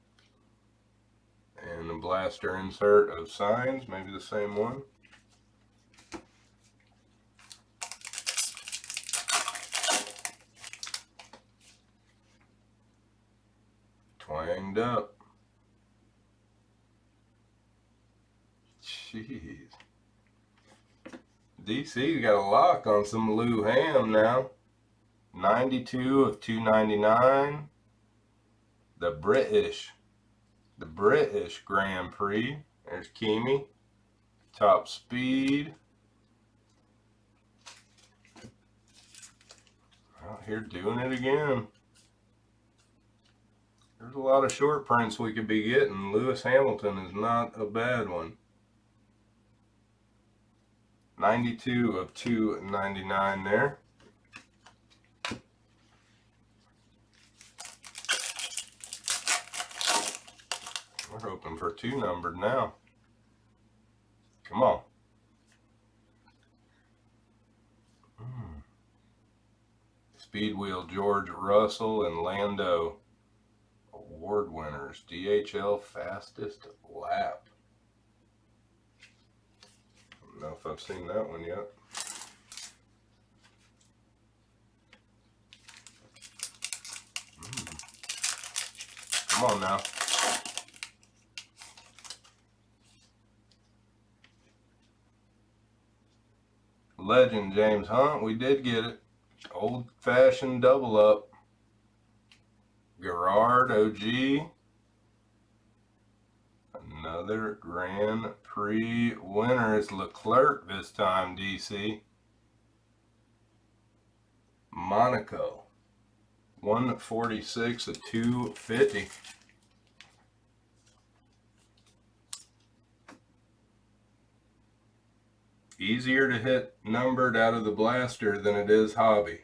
S1: and the blaster insert of Signs, maybe the same one. Twanged up. Jeez. DC got a lock on some Lou Ham now. 92 of 299. The British Grand Prix. There's Kimi. Top Speed. Out here doing it again. There's a lot of short prints we could be getting. Lewis Hamilton is not a bad one. 92 of 299 there. We're hoping for 2 numbered now. Come on. Speed Wheel George Russell and Lando. Award winners. DHL fastest lap. I don't know if I've seen that one yet. Come on now. Legend James Hunt, we did get it. Old-fashioned double up. Gerard OG. Another Grand Prix winner is Leclerc this time, DC. Monaco. 146 of 250. Easier to hit numbered out of the blaster than it is hobby.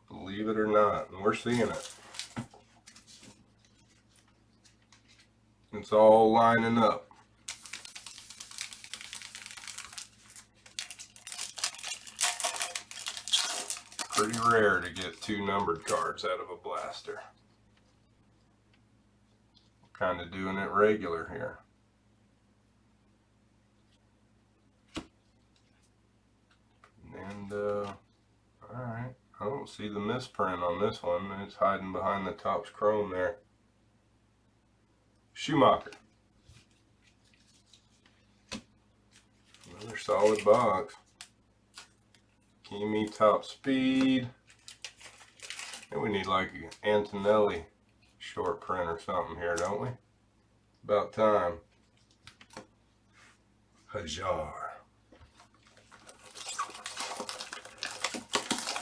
S1: Believe it or not, and we're seeing it. It's all lining up. Pretty rare to get 2 numbered cards out of a blaster. Kind of doing it regular here. And, alright, I don't see the misprint on this one. It's hiding behind the Topps chrome there. Schumacher. Another solid box. Kimi Top Speed. And we need like an Antonelli short print or something here, don't we? About time. Hajar.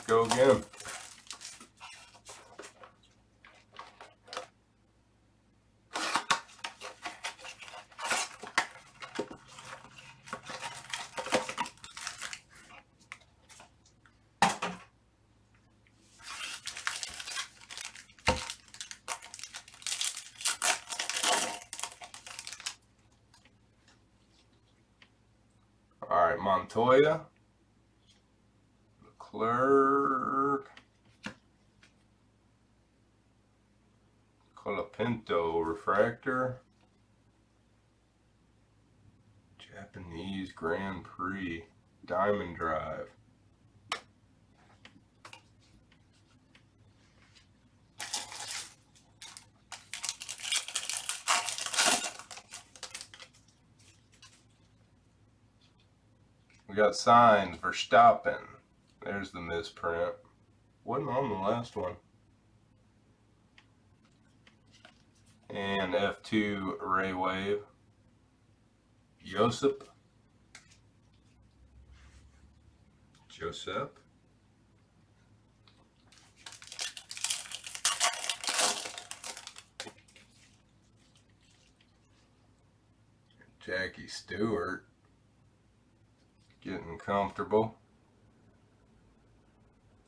S1: Go again. All right, Montoya. Leclerc, Colapinto refractor, Japanese Grand Prix Diamond Drive. We got signs Verstappen. There's the misprint. Wasn't on the last one. And F2 Ray Wave. Joseph. Jackie Stewart. Getting comfortable.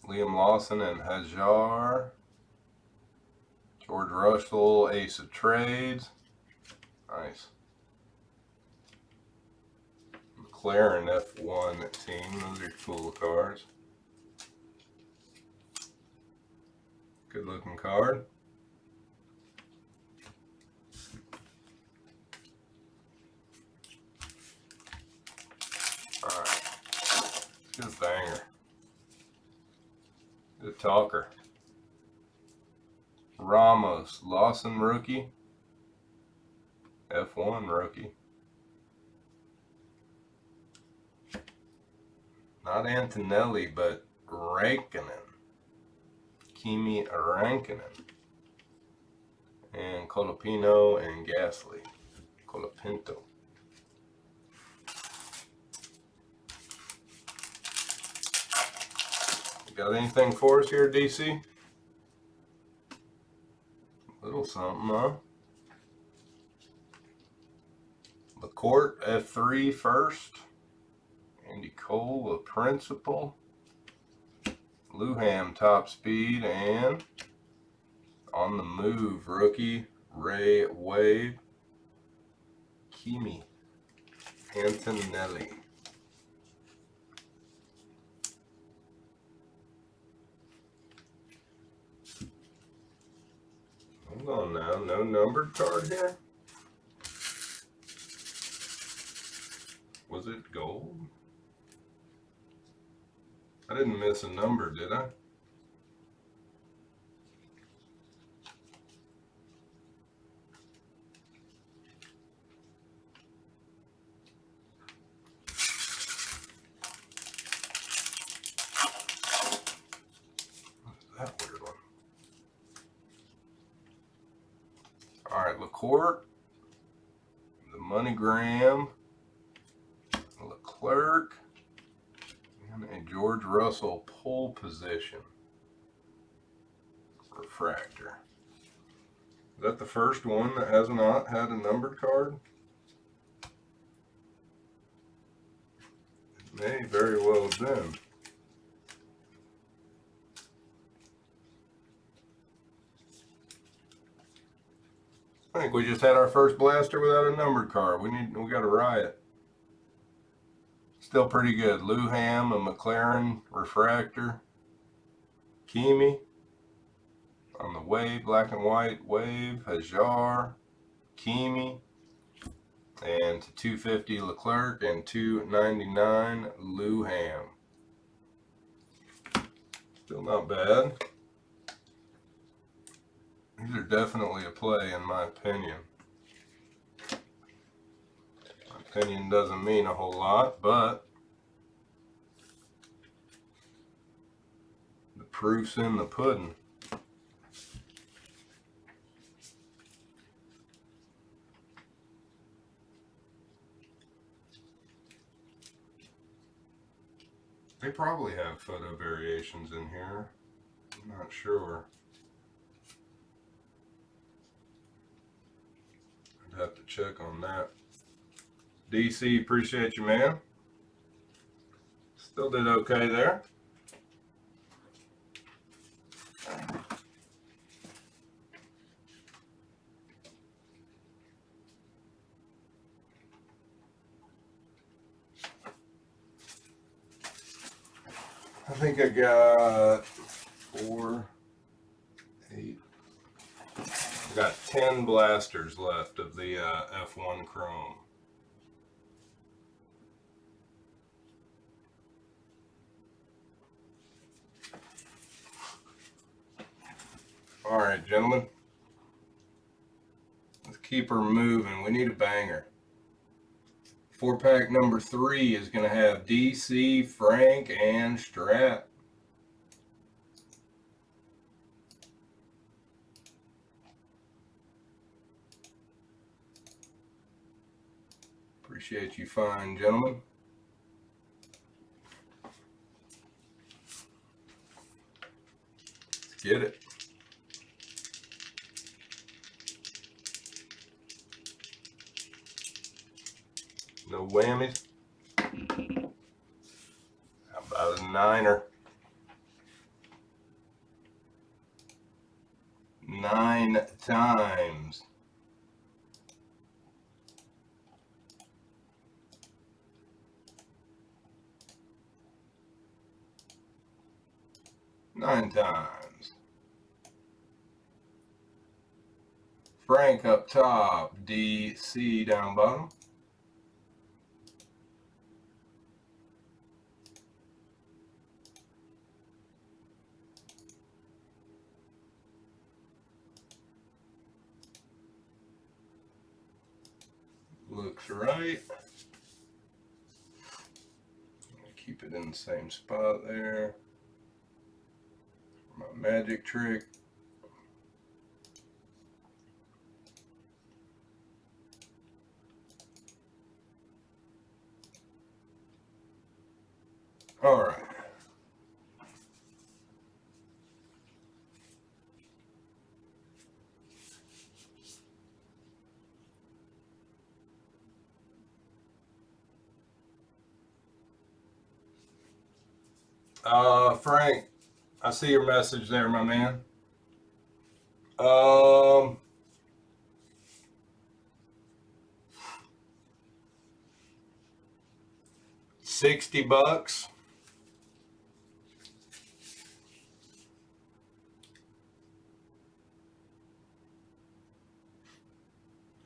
S1: Liam Lawson and Hajar. George Russell, Ace of Trades. Nice. McLaren F1 team. Those are cool cars. Good looking card. Alright. Good banger. Good talker. Ramos, Lawson rookie. F1 rookie. Not Antonelli, but Raikkonen. Kimi Raikkonen. And Colapinto and Gasly. Colapinto. Got anything for us here, DC? Little something, huh? LaCourte, F3 first. Andy Cole, a principal. Luham, top speed. And on the move, rookie, Ray Wave. Kimi Antonelli. Hold on now, no numbered card here? Was it gold? I didn't miss a number, did I? That weird one. Alright, LaCourte, the MoneyGram, Leclerc, and a George Russell pole position refractor. Is that the first one that has not had a numbered card? It may very well have been. I think we just had our first blaster without a numbered card. We got a riot. Still pretty good. Luham, a McLaren refractor. Kimi on the Wave, black and white Wave. Hajar, Kimi, and to 250 Leclerc and 299 Luham. Still not bad. These are definitely a play in my opinion. My opinion doesn't mean a whole lot, but the proof's in the pudding. They probably have photo variations in here. I'm not sure. I'd have to check on that. DC, appreciate you, man. Still did okay there. I think I got 4, 8. I got 10 blasters left of the F1 Chrome. All right, gentlemen. Let's keep her moving. We need a banger. 4-pack number 3 is going to have DC, Frank, and Strat. Appreciate you fine, gentlemen. Let's get it. No whammies. How about a 9er? 9 times. Nine times. Frank up top, DC down bottom. Looks right. Keep it in the same spot there. My magic trick. All right. Frank, I see your message there, my man. 60 bucks.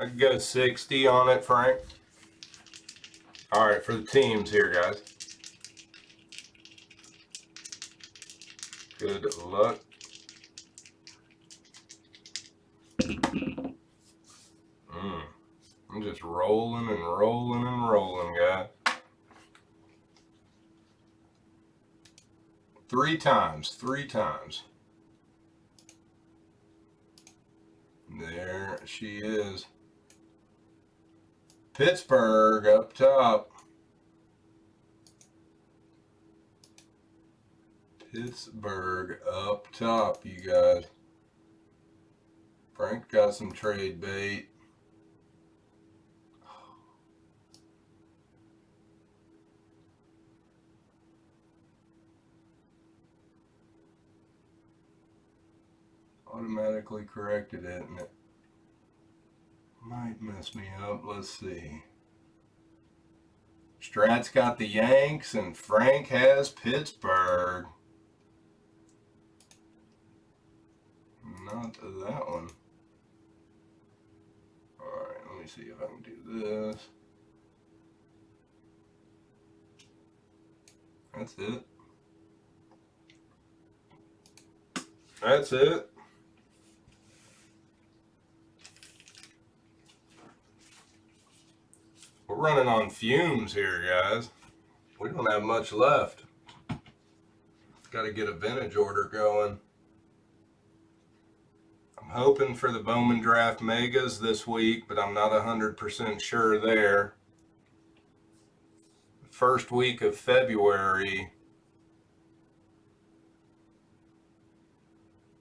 S1: I could go 60 on it, Frank. All right, for the teams here, guys. Good luck. I'm just rolling and rolling and rolling, guys. 3 times, 3 times. There she is. Pittsburgh up top. Pittsburgh up top, you guys. Frank got some trade bait. Automatically corrected it, and it might mess me up. Let's see. Strat's got the Yanks, and Frank has Pittsburgh. Not that one. Alright, let me see if I can do this. That's it. That's it. We're running on fumes here, guys. We don't have much left. Got to get a vintage order going. I'm hoping for the Bowman Draft Megas this week, but I'm not 100% sure there. First week of February,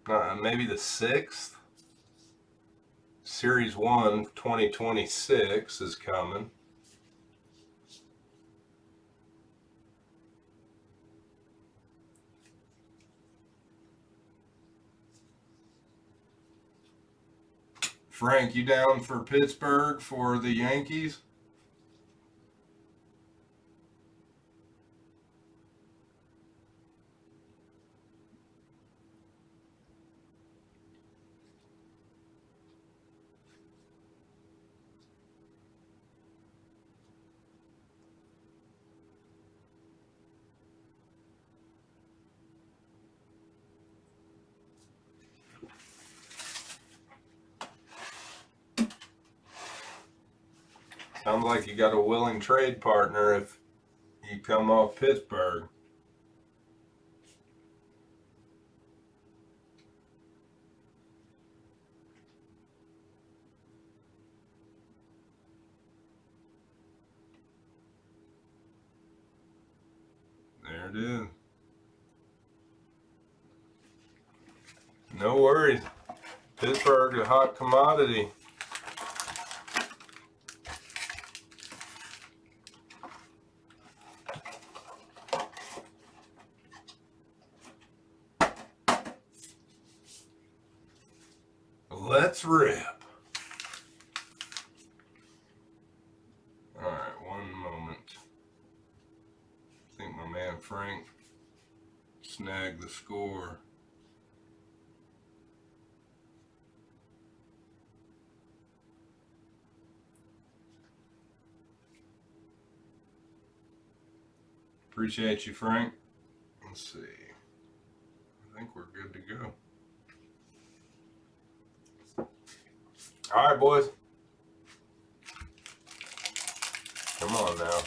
S1: maybe the 6th. Series 1 2026 is coming. Frank, you down for Pittsburgh for the Yankees? Sounds like you got a willing trade partner if you come off Pittsburgh. There it is. No worries. Pittsburgh's a hot commodity. Let's rip. Alright, one moment. I think my man Frank snagged the score. Appreciate you, Frank. Let's see. I think we're good to go. All right, boys. Come on now. Let's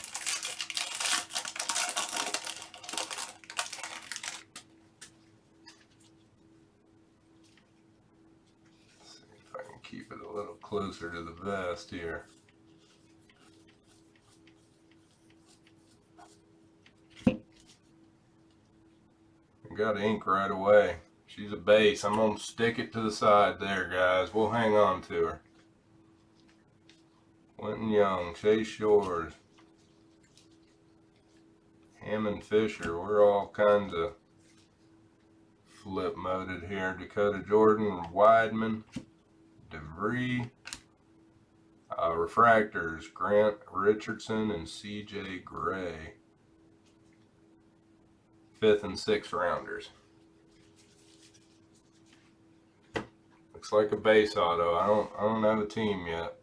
S1: see if I can keep it a little closer to the vest here. Got ink right away. She's a base. I'm going to stick it to the side there, guys. We'll hang on to her. Quentin Young, Chase Shores, Hammond Fisher. We're all kinds of flip moded here. Dakota Jordan, Weidman, DeVry, refractors, Grant Richardson and CJ Gray. 5th and 6th rounders. Looks like a base auto. I don't have a team yet.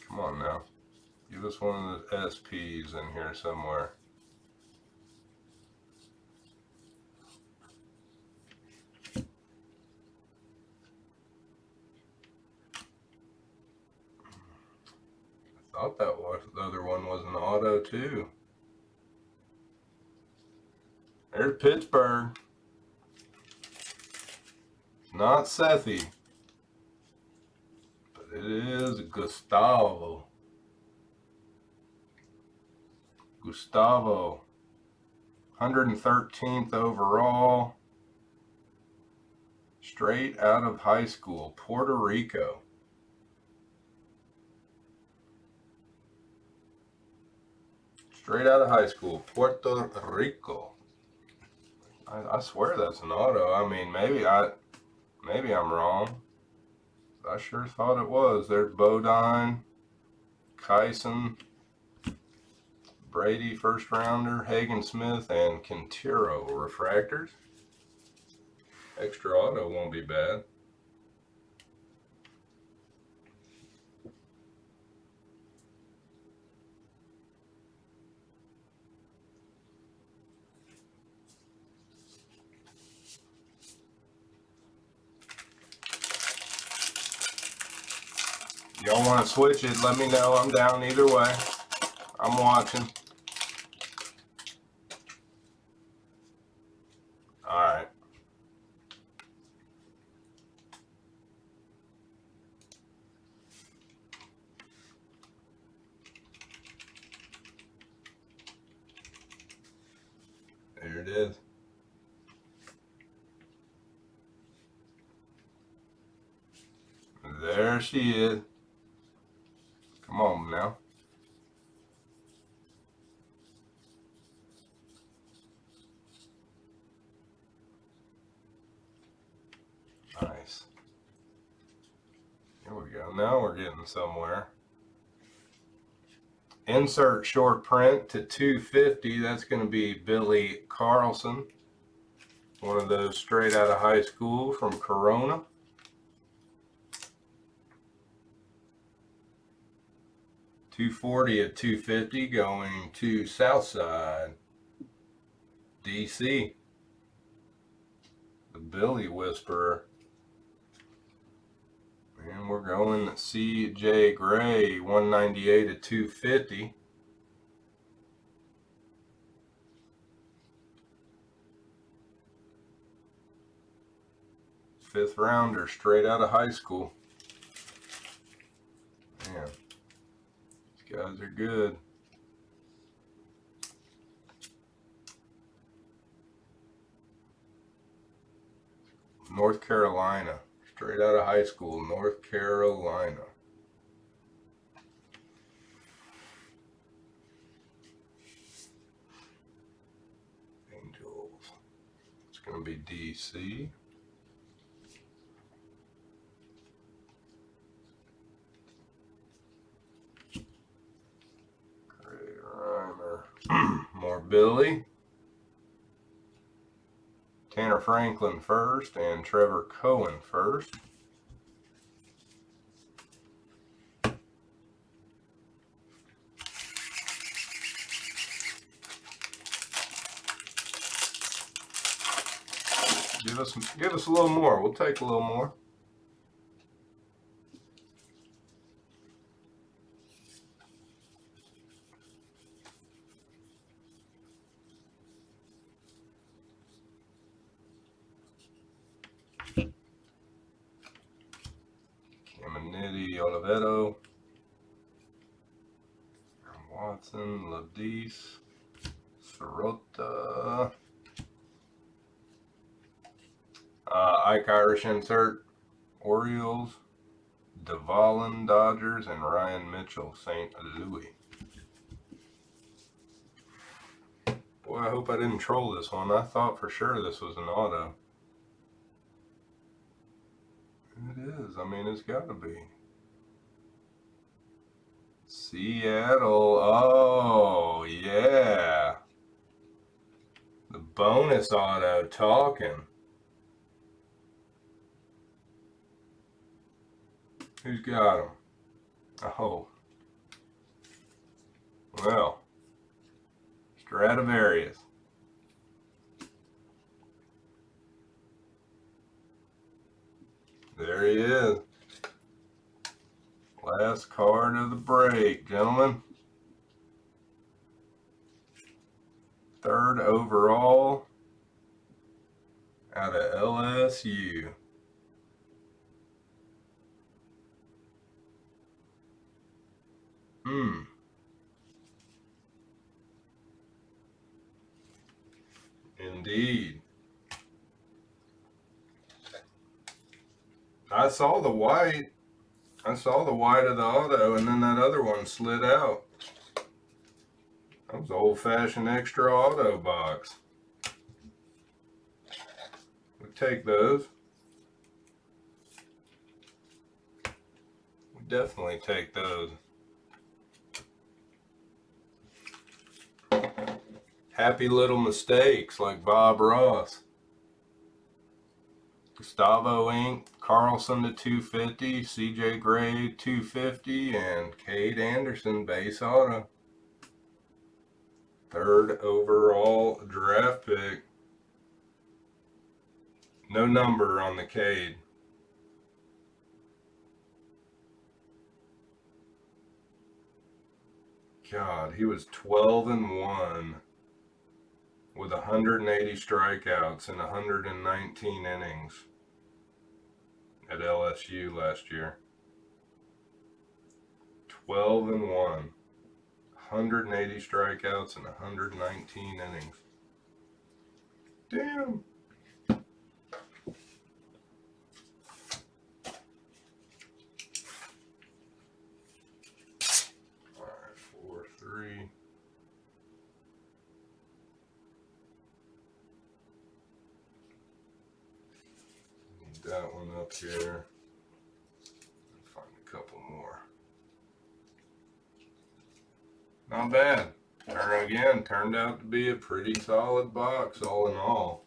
S1: Come on now. Give us one of the SPs in here somewhere. I thought that was the other one was an auto too. There's Pittsburgh. It's not Sethi, but it is Gustavo. Gustavo, 113th overall, straight out of high school, Puerto Rico. Straight out of high school, Puerto Rico. I swear that's an auto. I mean, maybe I'm wrong. I sure thought it was. There's Bodine, Kyson, Brady, 1st rounder, Hagen Smith, and Quintero refractors. Extra auto won't be bad. Y'all want to switch it, let me know. I'm down either way. I'm watching. Alright. There it is. There she is. Come on now. Nice. Here we go. Now we're getting somewhere. Insert short print to 250. That's going to be Billy Carlson. One of those straight out of high school from Corona. $240 at $250 going to Southside. DC, the Billy Whisperer. And we're going CJ Gray, 198 to 250. Fifth rounder, straight out of high school. Man, these guys are good. North Carolina, straight out of high school, North Carolina. Angels. It's going to be DC. More Billy. Tanner Franklin first and Trevor Cohen first. Give us a little more. We'll take a little more. Caminiti, Oliveto, Watson, Ladis, Sirota, Ike Irish insert, Orioles, DeValin, Dodgers, and Ryan Mitchell, St. Louis. Boy, I hope I didn't troll this one. I thought for sure this was an auto. It is. I mean, it's got to be. Seattle. Oh, yeah. The bonus auto talking. Who's got him? Oh. Well. Stradivarius. There he is. Last card of the break, gentlemen. Third overall out of LSU. Indeed. I saw the white. I saw the white of the auto, and then that other one slid out. That was old-fashioned extra auto box. We take those. We definitely take those. Happy little mistakes like Bob Ross. Gustavo Inc., Carlson to 250, CJ Gray 250, and Cade Anderson base auto. Third overall draft pick. No number on the Cade. God, he was 12-1 with 180 strikeouts in 119 innings at LSU last year. 12-1. 180 strikeouts in 119 innings. Damn. Alright, 4-3. Need that one up here. Find a couple more. Not bad. Turned out to be a pretty solid box all in all.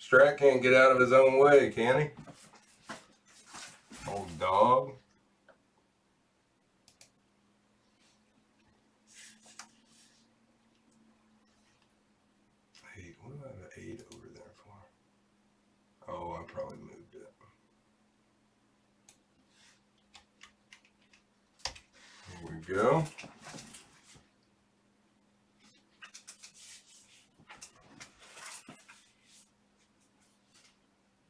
S1: Strat can't get out of his own way, can he? Old dog. Eight. What do I have an 8 over there for? Oh, I probably moved it. Here we go.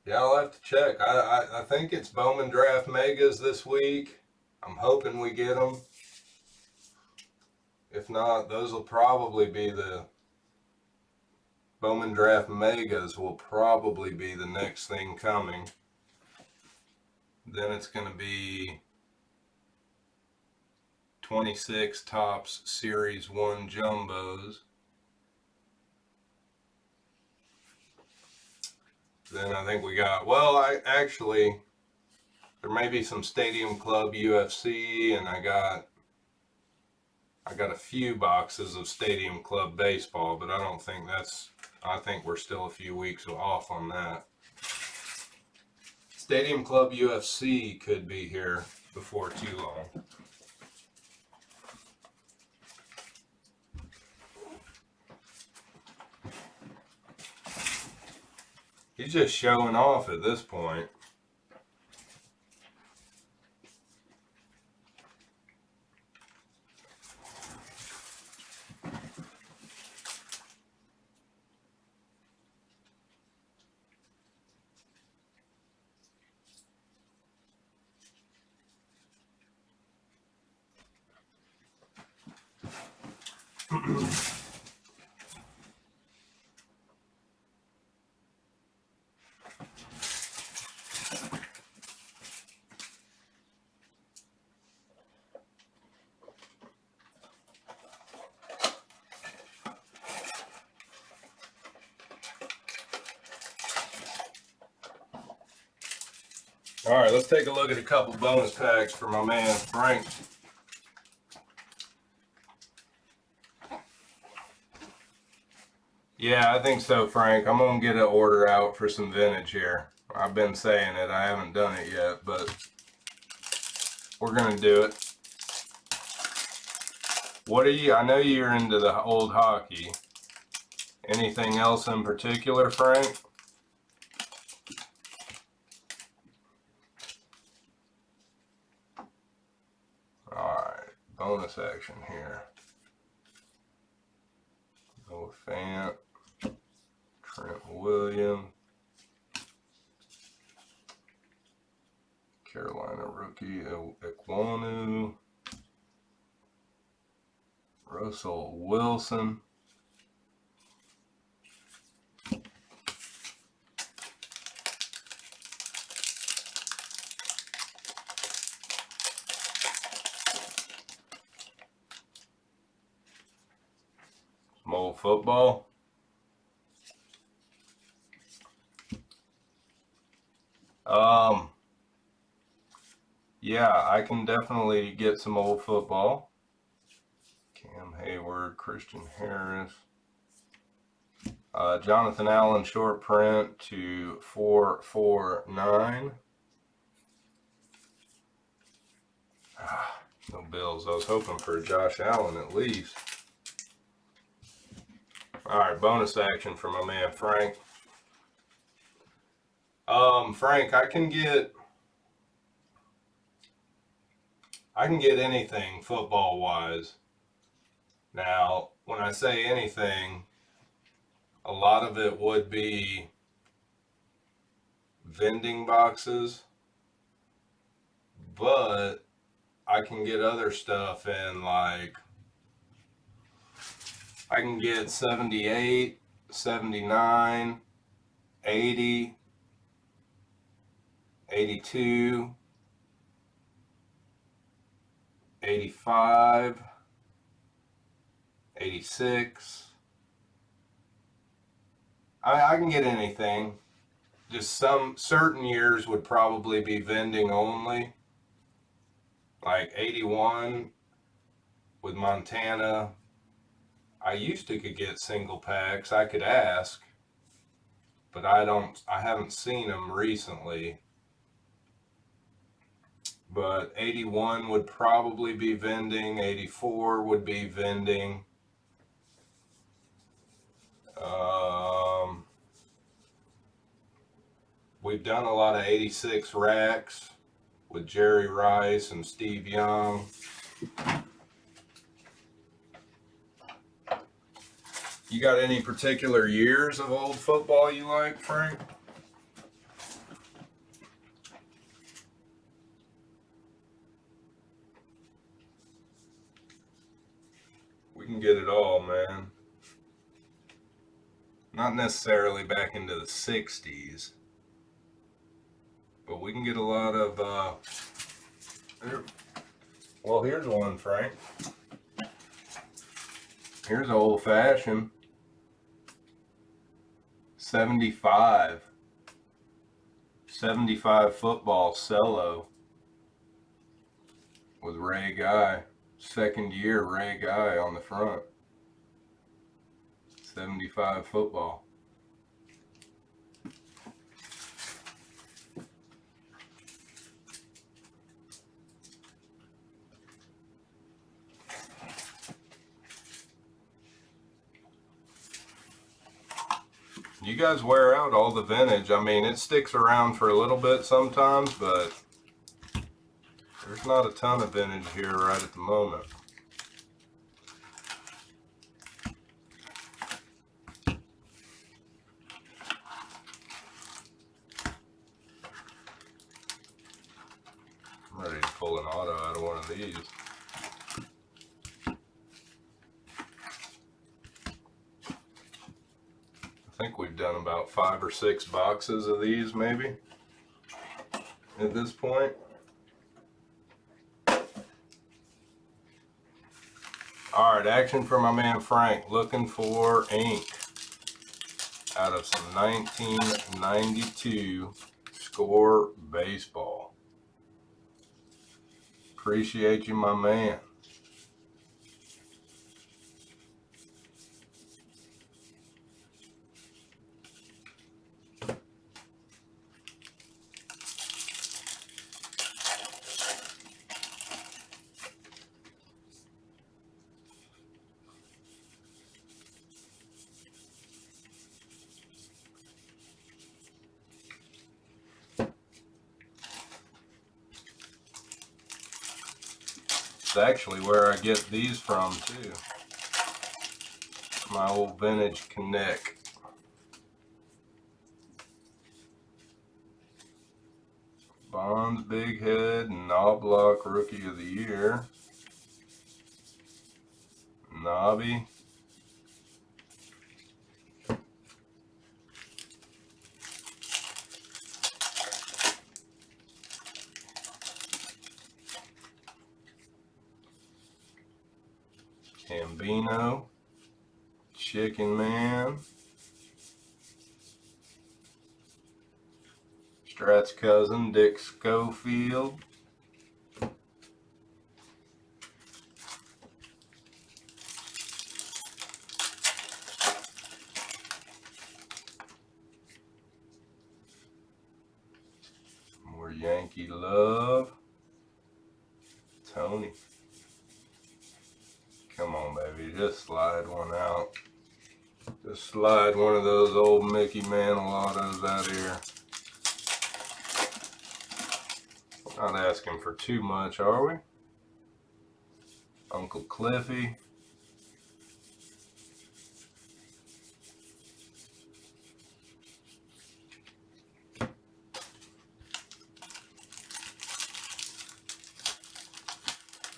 S1: Yeah, I'll have to check. I think it's Bowman Draft Megas this week. I'm hoping we get them. If not, those will probably be the Bowman Draft Megas will probably be the next thing coming. Then it's going to be 26 Topps Series 1 Jumbos. Then I think we got, there may be some Stadium Club UFC, and I got a few boxes of Stadium Club baseball, but I think we're still a few weeks off on that. Stadium Club UFC could be here before too long. He's just showing off at this point. All right, let's take a look at a couple bonus packs for my man Frank. Yeah, I think so, Frank. I'm going to get an order out for some vintage here. I've been saying it. I haven't done it yet, but we're going to do it. I know you're into the old hockey. Anything else in particular, Frank? Alright, bonus action here. Noah Fant, Trent Williams, Carolina rookie Ekwonu, Russell Wilson, some old football. Yeah, I can definitely get some old football. Cam Hayward, Christian Harris, Jonathan Allen short print to 449. No Bills. I was hoping for Josh Allen at least. Alright, bonus action for my man Frank. Frank, I can get anything football wise. Now, when I say anything, a lot of it would be vending boxes, but I can get other stuff in, like I can get 78, 79, 80, 82, 85, 86. I can get anything. Just some certain years would probably be vending only. Like 81, with Montana, I used to could get single packs. I could ask, but I haven't seen them recently. But 81 would probably be vending, 84 would be vending. Um, we've done a lot of 86 racks with Jerry Rice and Steve Young. You got any particular years of old football you like, Frank? We can get it all, man. Not necessarily back into the 60s, but we can get a lot of, well, here's one, Frank. Here's an old fashioned 75 football cello with Ray Guy, second year Ray Guy on the front. 75 football. You guys wear out all the vintage. I mean, it sticks around for a little bit sometimes, but there's not a ton of vintage here right at the moment. I'm ready to pull an auto out of one of these. I think we've done about 5 or 6 boxes of these maybe at this point. All right, action for my man Frank, looking for ink out of some 1992 Score baseball. Appreciate you, my man. It's actually where I get these from too. My old vintage Connect. Bonds Big Head and Knobloch Rookie of the Year. Nobby. Gambino. Chicken Man. Strat's cousin, Dick Schofield. More Yankee love. Tony. Come on, baby, just slide one out. Just slide one of those old Mickey Mantle autos out here. Not asking for too much, are we? Uncle Cliffy.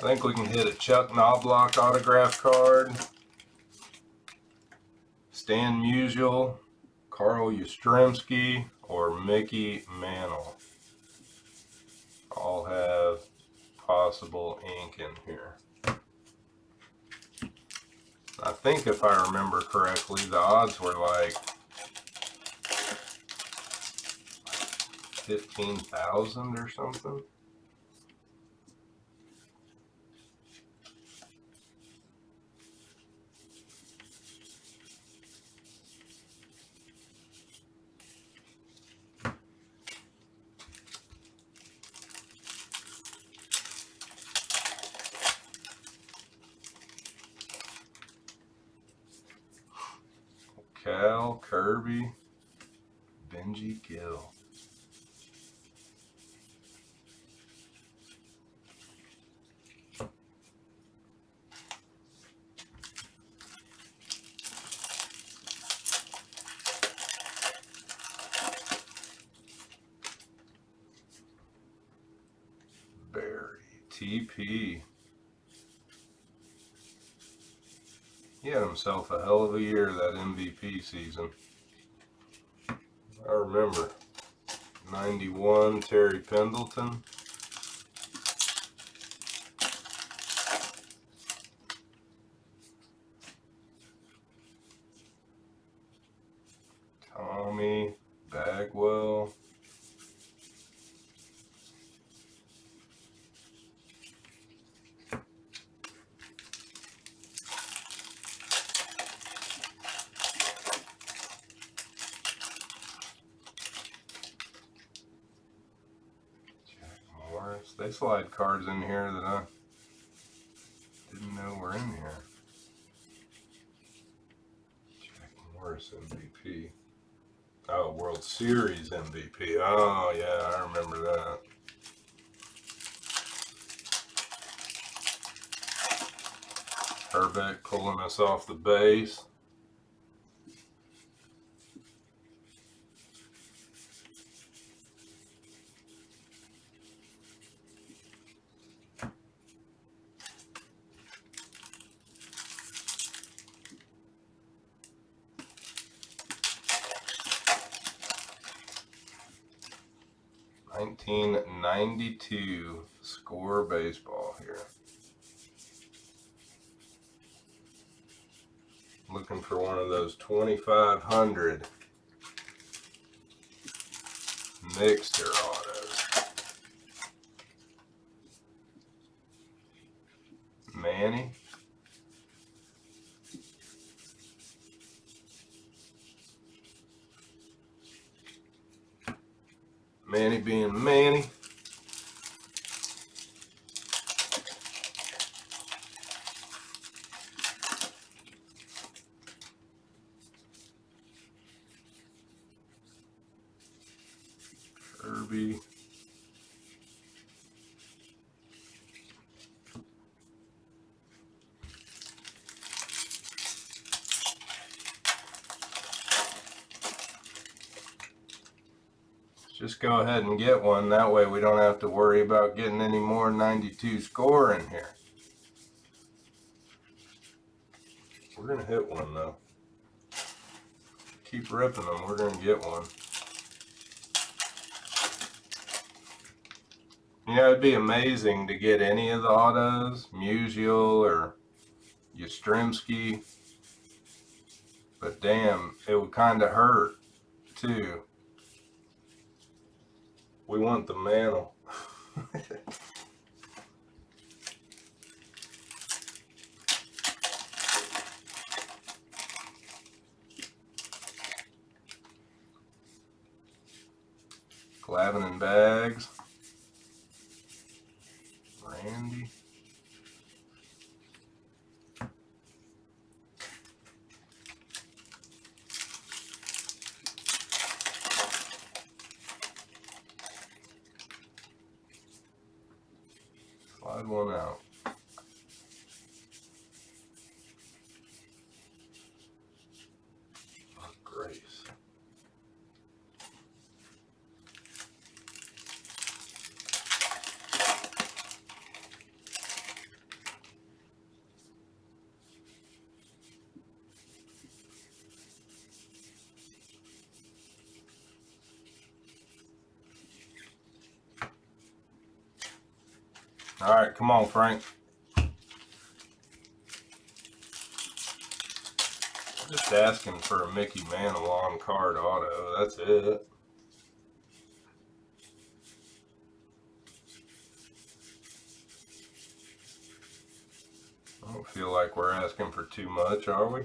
S1: I think we can hit a Chuck Knobloch autograph card. Stan Musial, Carl Yastrzemski, or Mickey Mantle. All have possible ink in here. I think if I remember correctly, the odds were like 15,000 or something. Cal, Kirby, Benji Gill. Barry, TP. He had himself a hell of a year that MVP season. I remember. 91, Terry Pendleton. Tommy Bagwell. They slide cards in here that I didn't know were in here. Jack Morris MVP. Oh, World Series MVP. Oh, yeah, I remember that. Herbeck pulling us off the base. $19.92 score baseball here. Looking for one of those 2,500 mixer autos. Manny. Manny being Manny. Kirby. Just go ahead and get one. That way we don't have to worry about getting any more 92 score in here. We're going to hit one though. Keep ripping them. We're going to get one. You know, it'd be amazing to get any of the autos, Musial or Yastrzemski. But damn, it would kind of hurt too. We want the mantle. Glavin and Bags. Randy. Slide one out. Grace. All right, come on, Frank. Just asking for a Mickey Mantle on card auto. That's it. I don't feel like we're asking for too much, are we?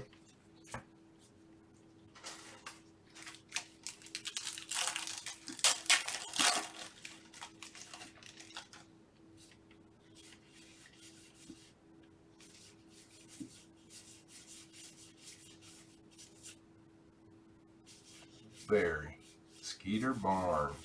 S1: Berry, Skeeter Barnes.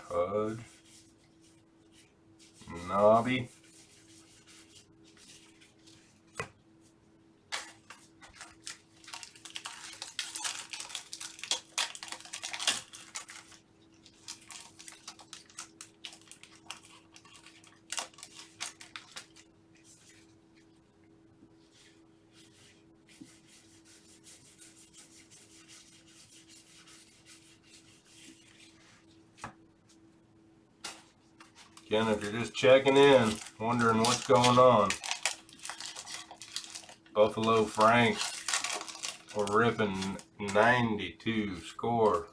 S1: Pudge, Nobby, again, if you're just checking in, wondering what's going on, Buffalo Frank, we're ripping 92 score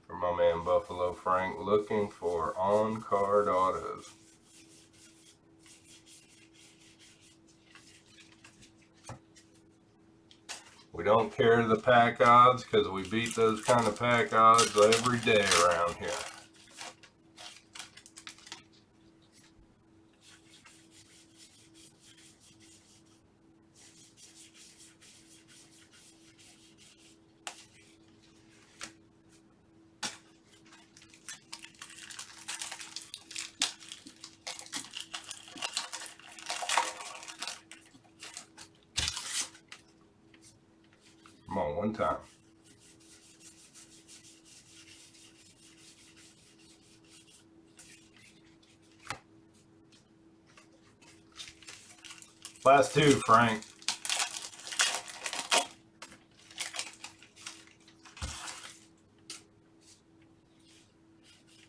S1: for my man Buffalo Frank, looking for on-card autos. We don't care the pack odds because we beat those kind of pack odds every day around here. Come on, one time. Last two, Frank.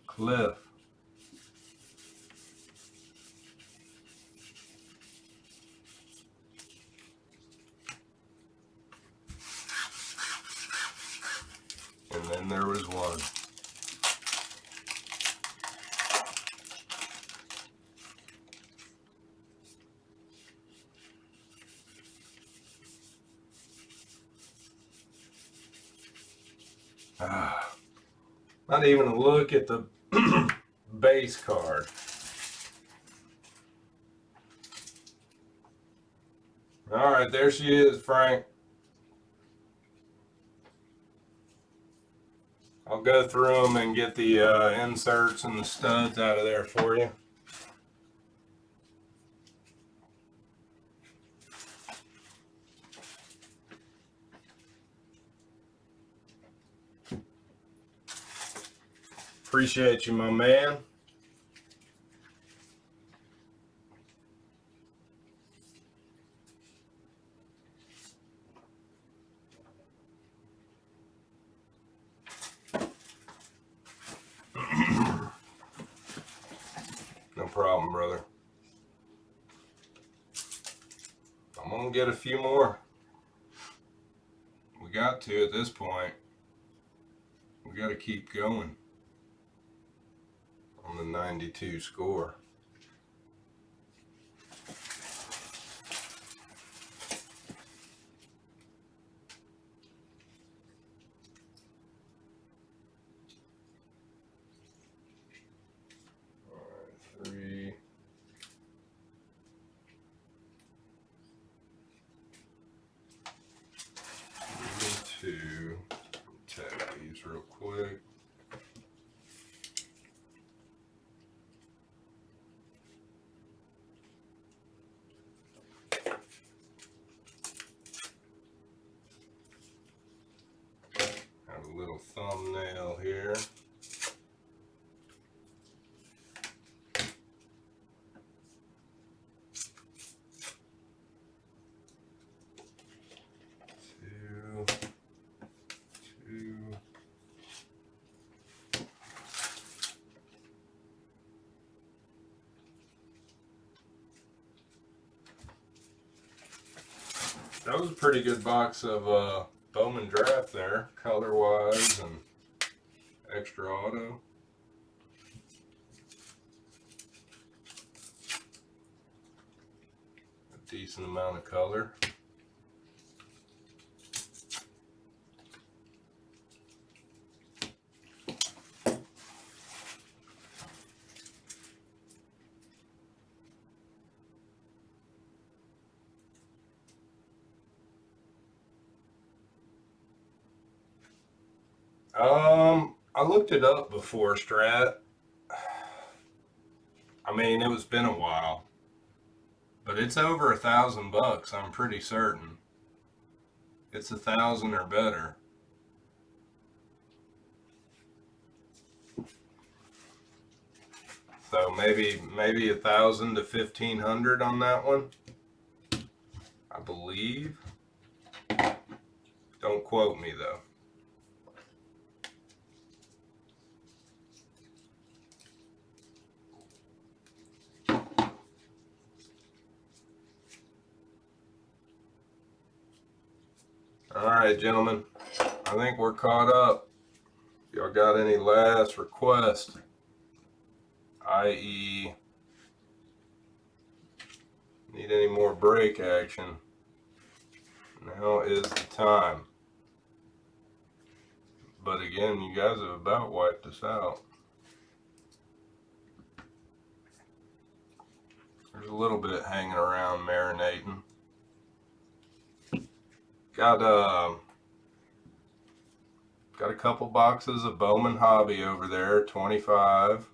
S1: Cliff. And then there was one. Not even a look at the base card. All right, there she is, Frank. I'll go through them and get the inserts and the studs out of there for you. Appreciate you, my man. No problem, brother. I'm gonna get a few more. We got to at this point. We got to keep going on the 92 score. All right, 3. Two. Tag these real quick. Have a little thumbnail here. That was a pretty good box of Bowman Draft there, color-wise and extra auto. A decent amount of color. I looked it up before, Strat. I mean, it was been a while, but it's over $1,000. I'm pretty certain it's 1,000 or better. So maybe 1,000 to 1,500 on that one, I believe. Don't quote me though. All right, gentlemen. I think we're caught up. Y'all got any last requests? I.e., need any more break action? Now is the time. But again, you guys have about wiped us out. There's a little bit hanging around marinating. Got a couple boxes of Bowman Hobby over there, 25.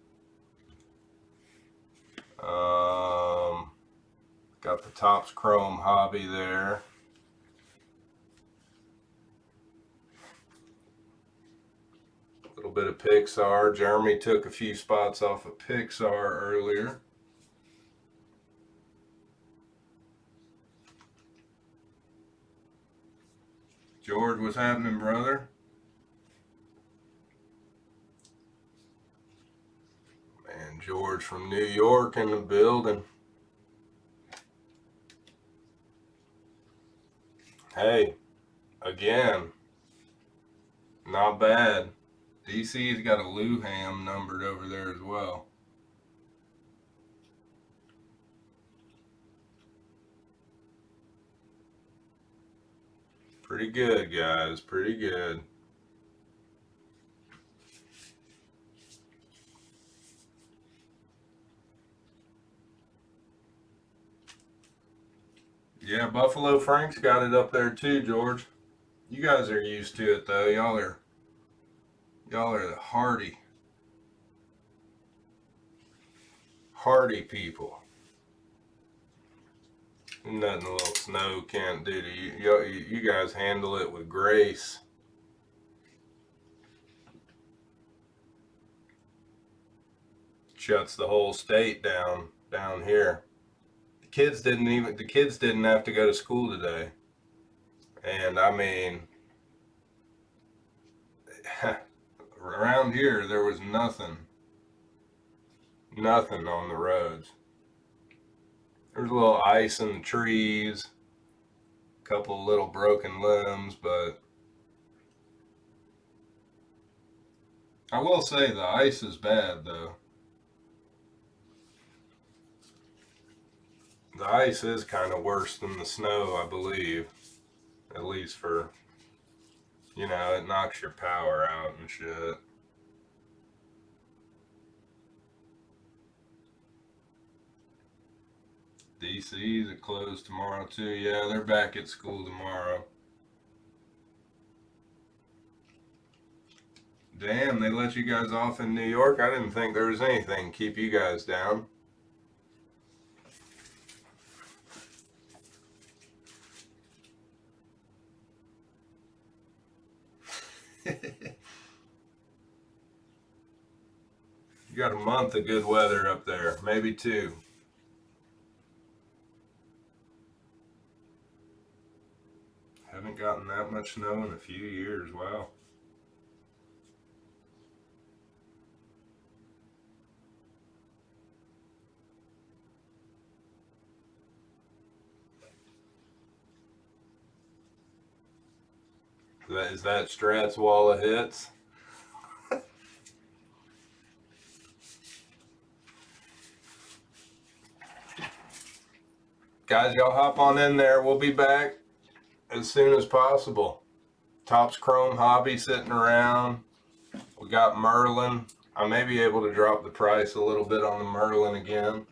S1: Got the Topps Chrome Hobby there. A little bit of Pixar. Jeremy took a few spots off of Pixar earlier. George, what's happening, brother? Man, George from New York in the building. Hey, again, not bad. DC's got a Luham numbered over there as well. Pretty good, guys. Pretty good. Yeah, Buffalo Frank's got it up there too, George. You guys are used to it though. Y'all are the hardy people. Nothing a little snow can't do to you. You guys handle it with grace. Shuts the whole state down here. The kids didn't have to go to school today. And I mean, around here there was nothing on the roads. There was a little ice in the trees, a couple little broken limbs, but I will say the ice is bad though. The ice is kind of worse than the snow, I believe. At least for, it knocks your power out and shit. DC's are closed tomorrow too. Yeah, they're back at school tomorrow. Damn, they let you guys off in New York? I didn't think there was anything to keep you guys down. You got a month of good weather up there, maybe two. Haven't gotten that much snow in a few years. Wow. Is that Strat's wall of hits? Guys, y'all hop on in there. We'll be back as soon as possible. Topps Chrome Hobby sitting around. We got Merlin. I may be able to drop the price a little bit on the Merlin again.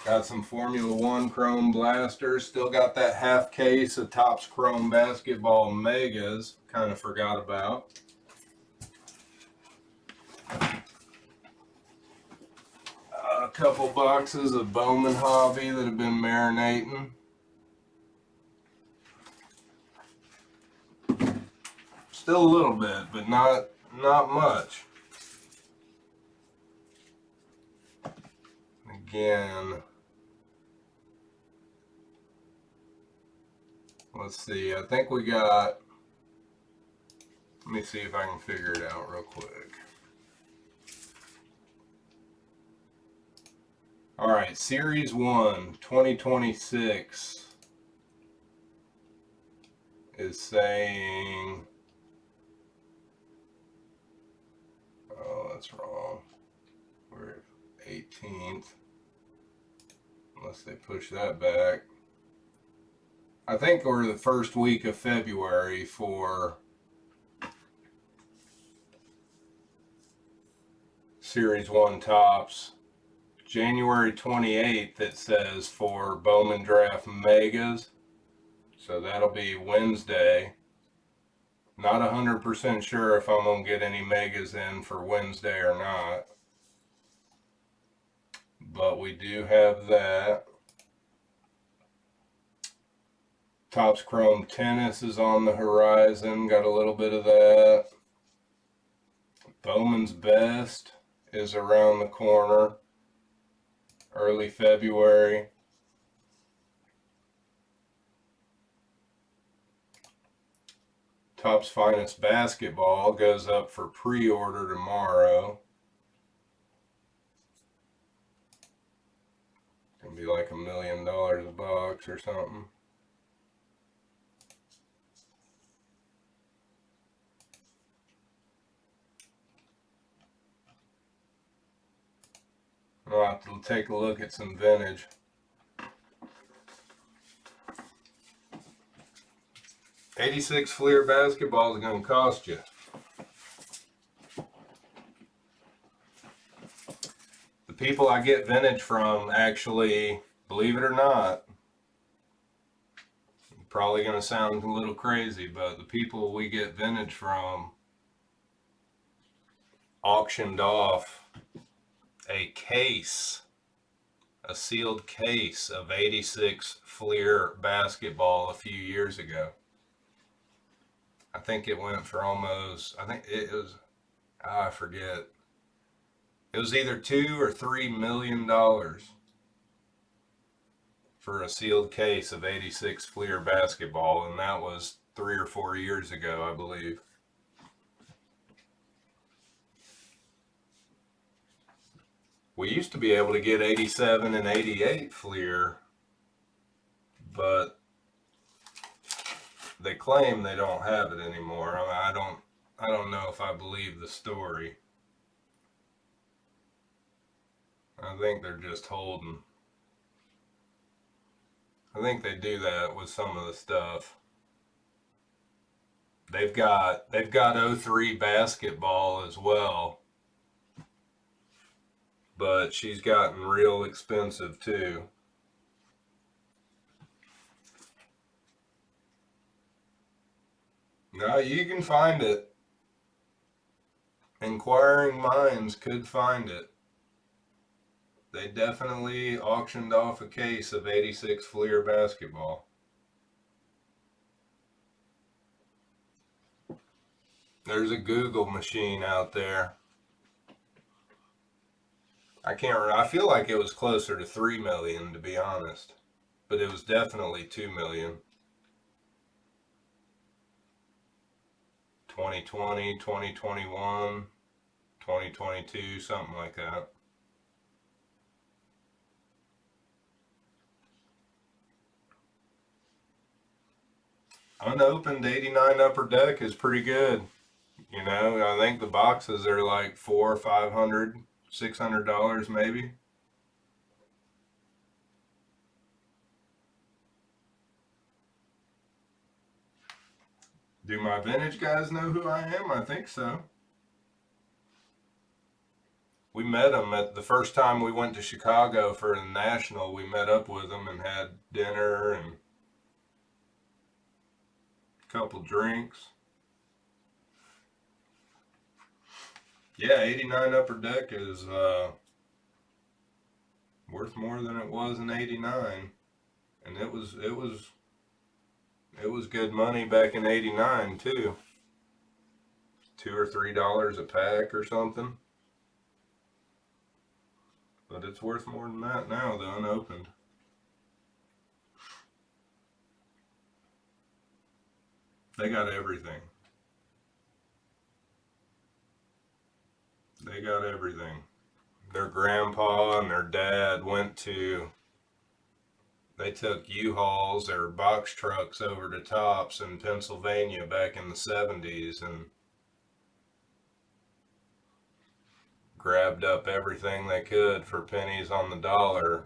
S1: Got some Formula One chrome blasters. Still got that half case of Topps Chrome Basketball Megas. Kind of forgot about. A couple boxes of Bowman Hobby that have been marinating. Still a little bit, but not much. Again, let's see. I think we got. Let me see if I can figure it out real quick. All right, Series 1, 2026 is saying. Oh, that's wrong. We're 18th. Unless they push that back. I think we're the first week of February for Series 1 Topps. January 28th it says for Bowman Draft Megas. So that'll be Wednesday. Not 100% sure if I'm going to get any Megas in for Wednesday or not. But we do have that. Topps Chrome Tennis is on the horizon. Got a little bit of that. Bowman's Best is around the corner. Early February. Topps Finest Basketball goes up for pre-order tomorrow. It's gonna be like $1 million a box or something. I'll have to take a look at some vintage. '86 Fleer basketball is going to cost you. The people I get vintage from actually, believe it or not, probably going to sound a little crazy, but the people we get vintage from auctioned off a case, a sealed case of '86 Fleer basketball a few years ago. I think it went for almost, I think it was, I forget. It was either $2 or $3 million for a sealed case of '86 Fleer basketball, and that was 3 or 4 years ago, I believe. We used to be able to get '87 and '88 Fleer, but they claim they don't have it anymore. I mean, I don't know if I believe the story. I think they're just holding. I think they do that with some of the stuff. They've got '03 basketball as well, but she's gotten real expensive too. No, you can find it. Inquiring minds could find it. They definitely auctioned off a case of '86 Fleer basketball. There's a Google machine out there. I can't remember. I feel like it was closer to 3 million, to be honest, but it was definitely 2 million. 2020, 2021, 2022, something like that. Unopened '89 Upper Deck is pretty good. You know, I think the boxes are like $400, $500, $600 maybe. Do my vintage guys know who I am? I think so. We met them at the first time we went to Chicago for the National. We met up with them and had dinner and a couple drinks. Yeah, 89 Upper Deck is worth more than it was in 89, and it was good money back in 89 too. $2 or $3 a pack or something. But it's worth more than that now, the unopened. They got everything. They got everything. Their grandpa and their dad they took U-Hauls or box trucks over to Tops in Pennsylvania back in the 70s and grabbed up everything they could for pennies on the dollar.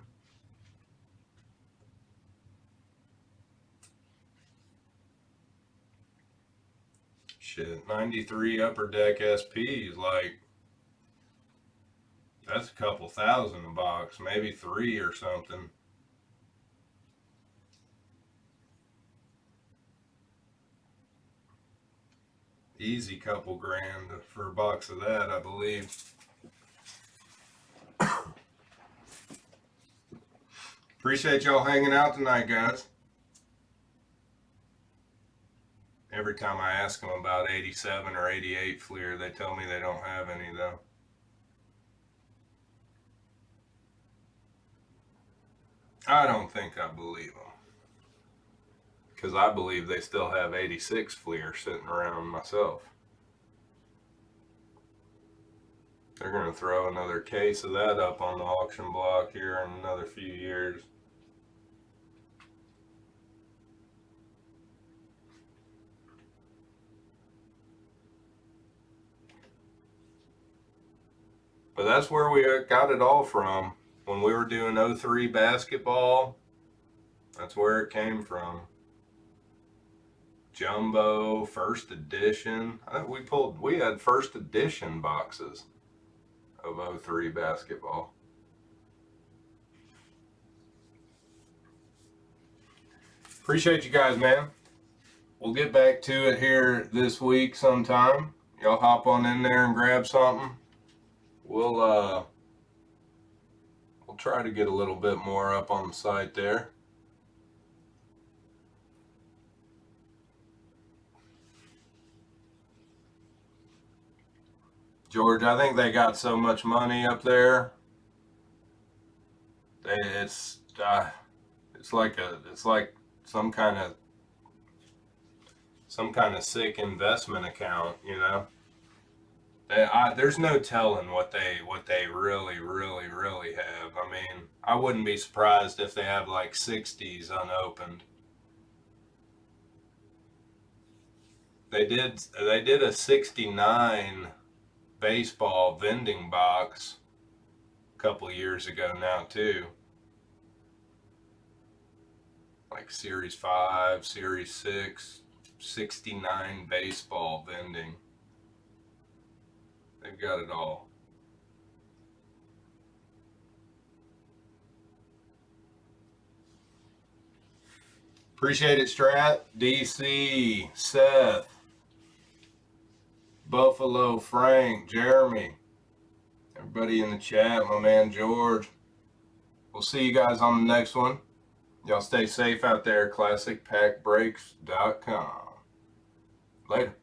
S1: Shit, 93 Upper Deck SPs, like, that's a couple thousand a box, maybe three or something. Easy couple grand for a box of that, I believe. Appreciate y'all hanging out tonight, guys. Every time I ask them about 87 or 88 Fleer, they tell me they don't have any though. I don't think I believe them. Because I believe they still have 86 Fleer sitting around myself. They're going to throw another case of that up on the auction block here in another few years. But that's where we got it all from. When we were doing 03 basketball, that's where it came from. Jumbo, first edition. We had first edition boxes of 03 basketball. Appreciate you guys, man. We'll get back to it here this week sometime. Y'all hop on in there and grab something. We'll try to get a little bit more up on the site there. George, I think they got so much money up there. It's like some kind of sick investment account, you know. There's no telling what they really, really, really have. I mean, I wouldn't be surprised if they have like 60s unopened. They did a 69 baseball vending box a couple of years ago now too. Like Series 5, Series 6, 69 baseball vending. They've got it all. Appreciate it, Strat. DC, Seth, Buffalo, Frank, Jeremy, everybody in the chat, my man George. We'll see you guys on the next one. Y'all stay safe out there. ClassicPackBreaks.com. Later.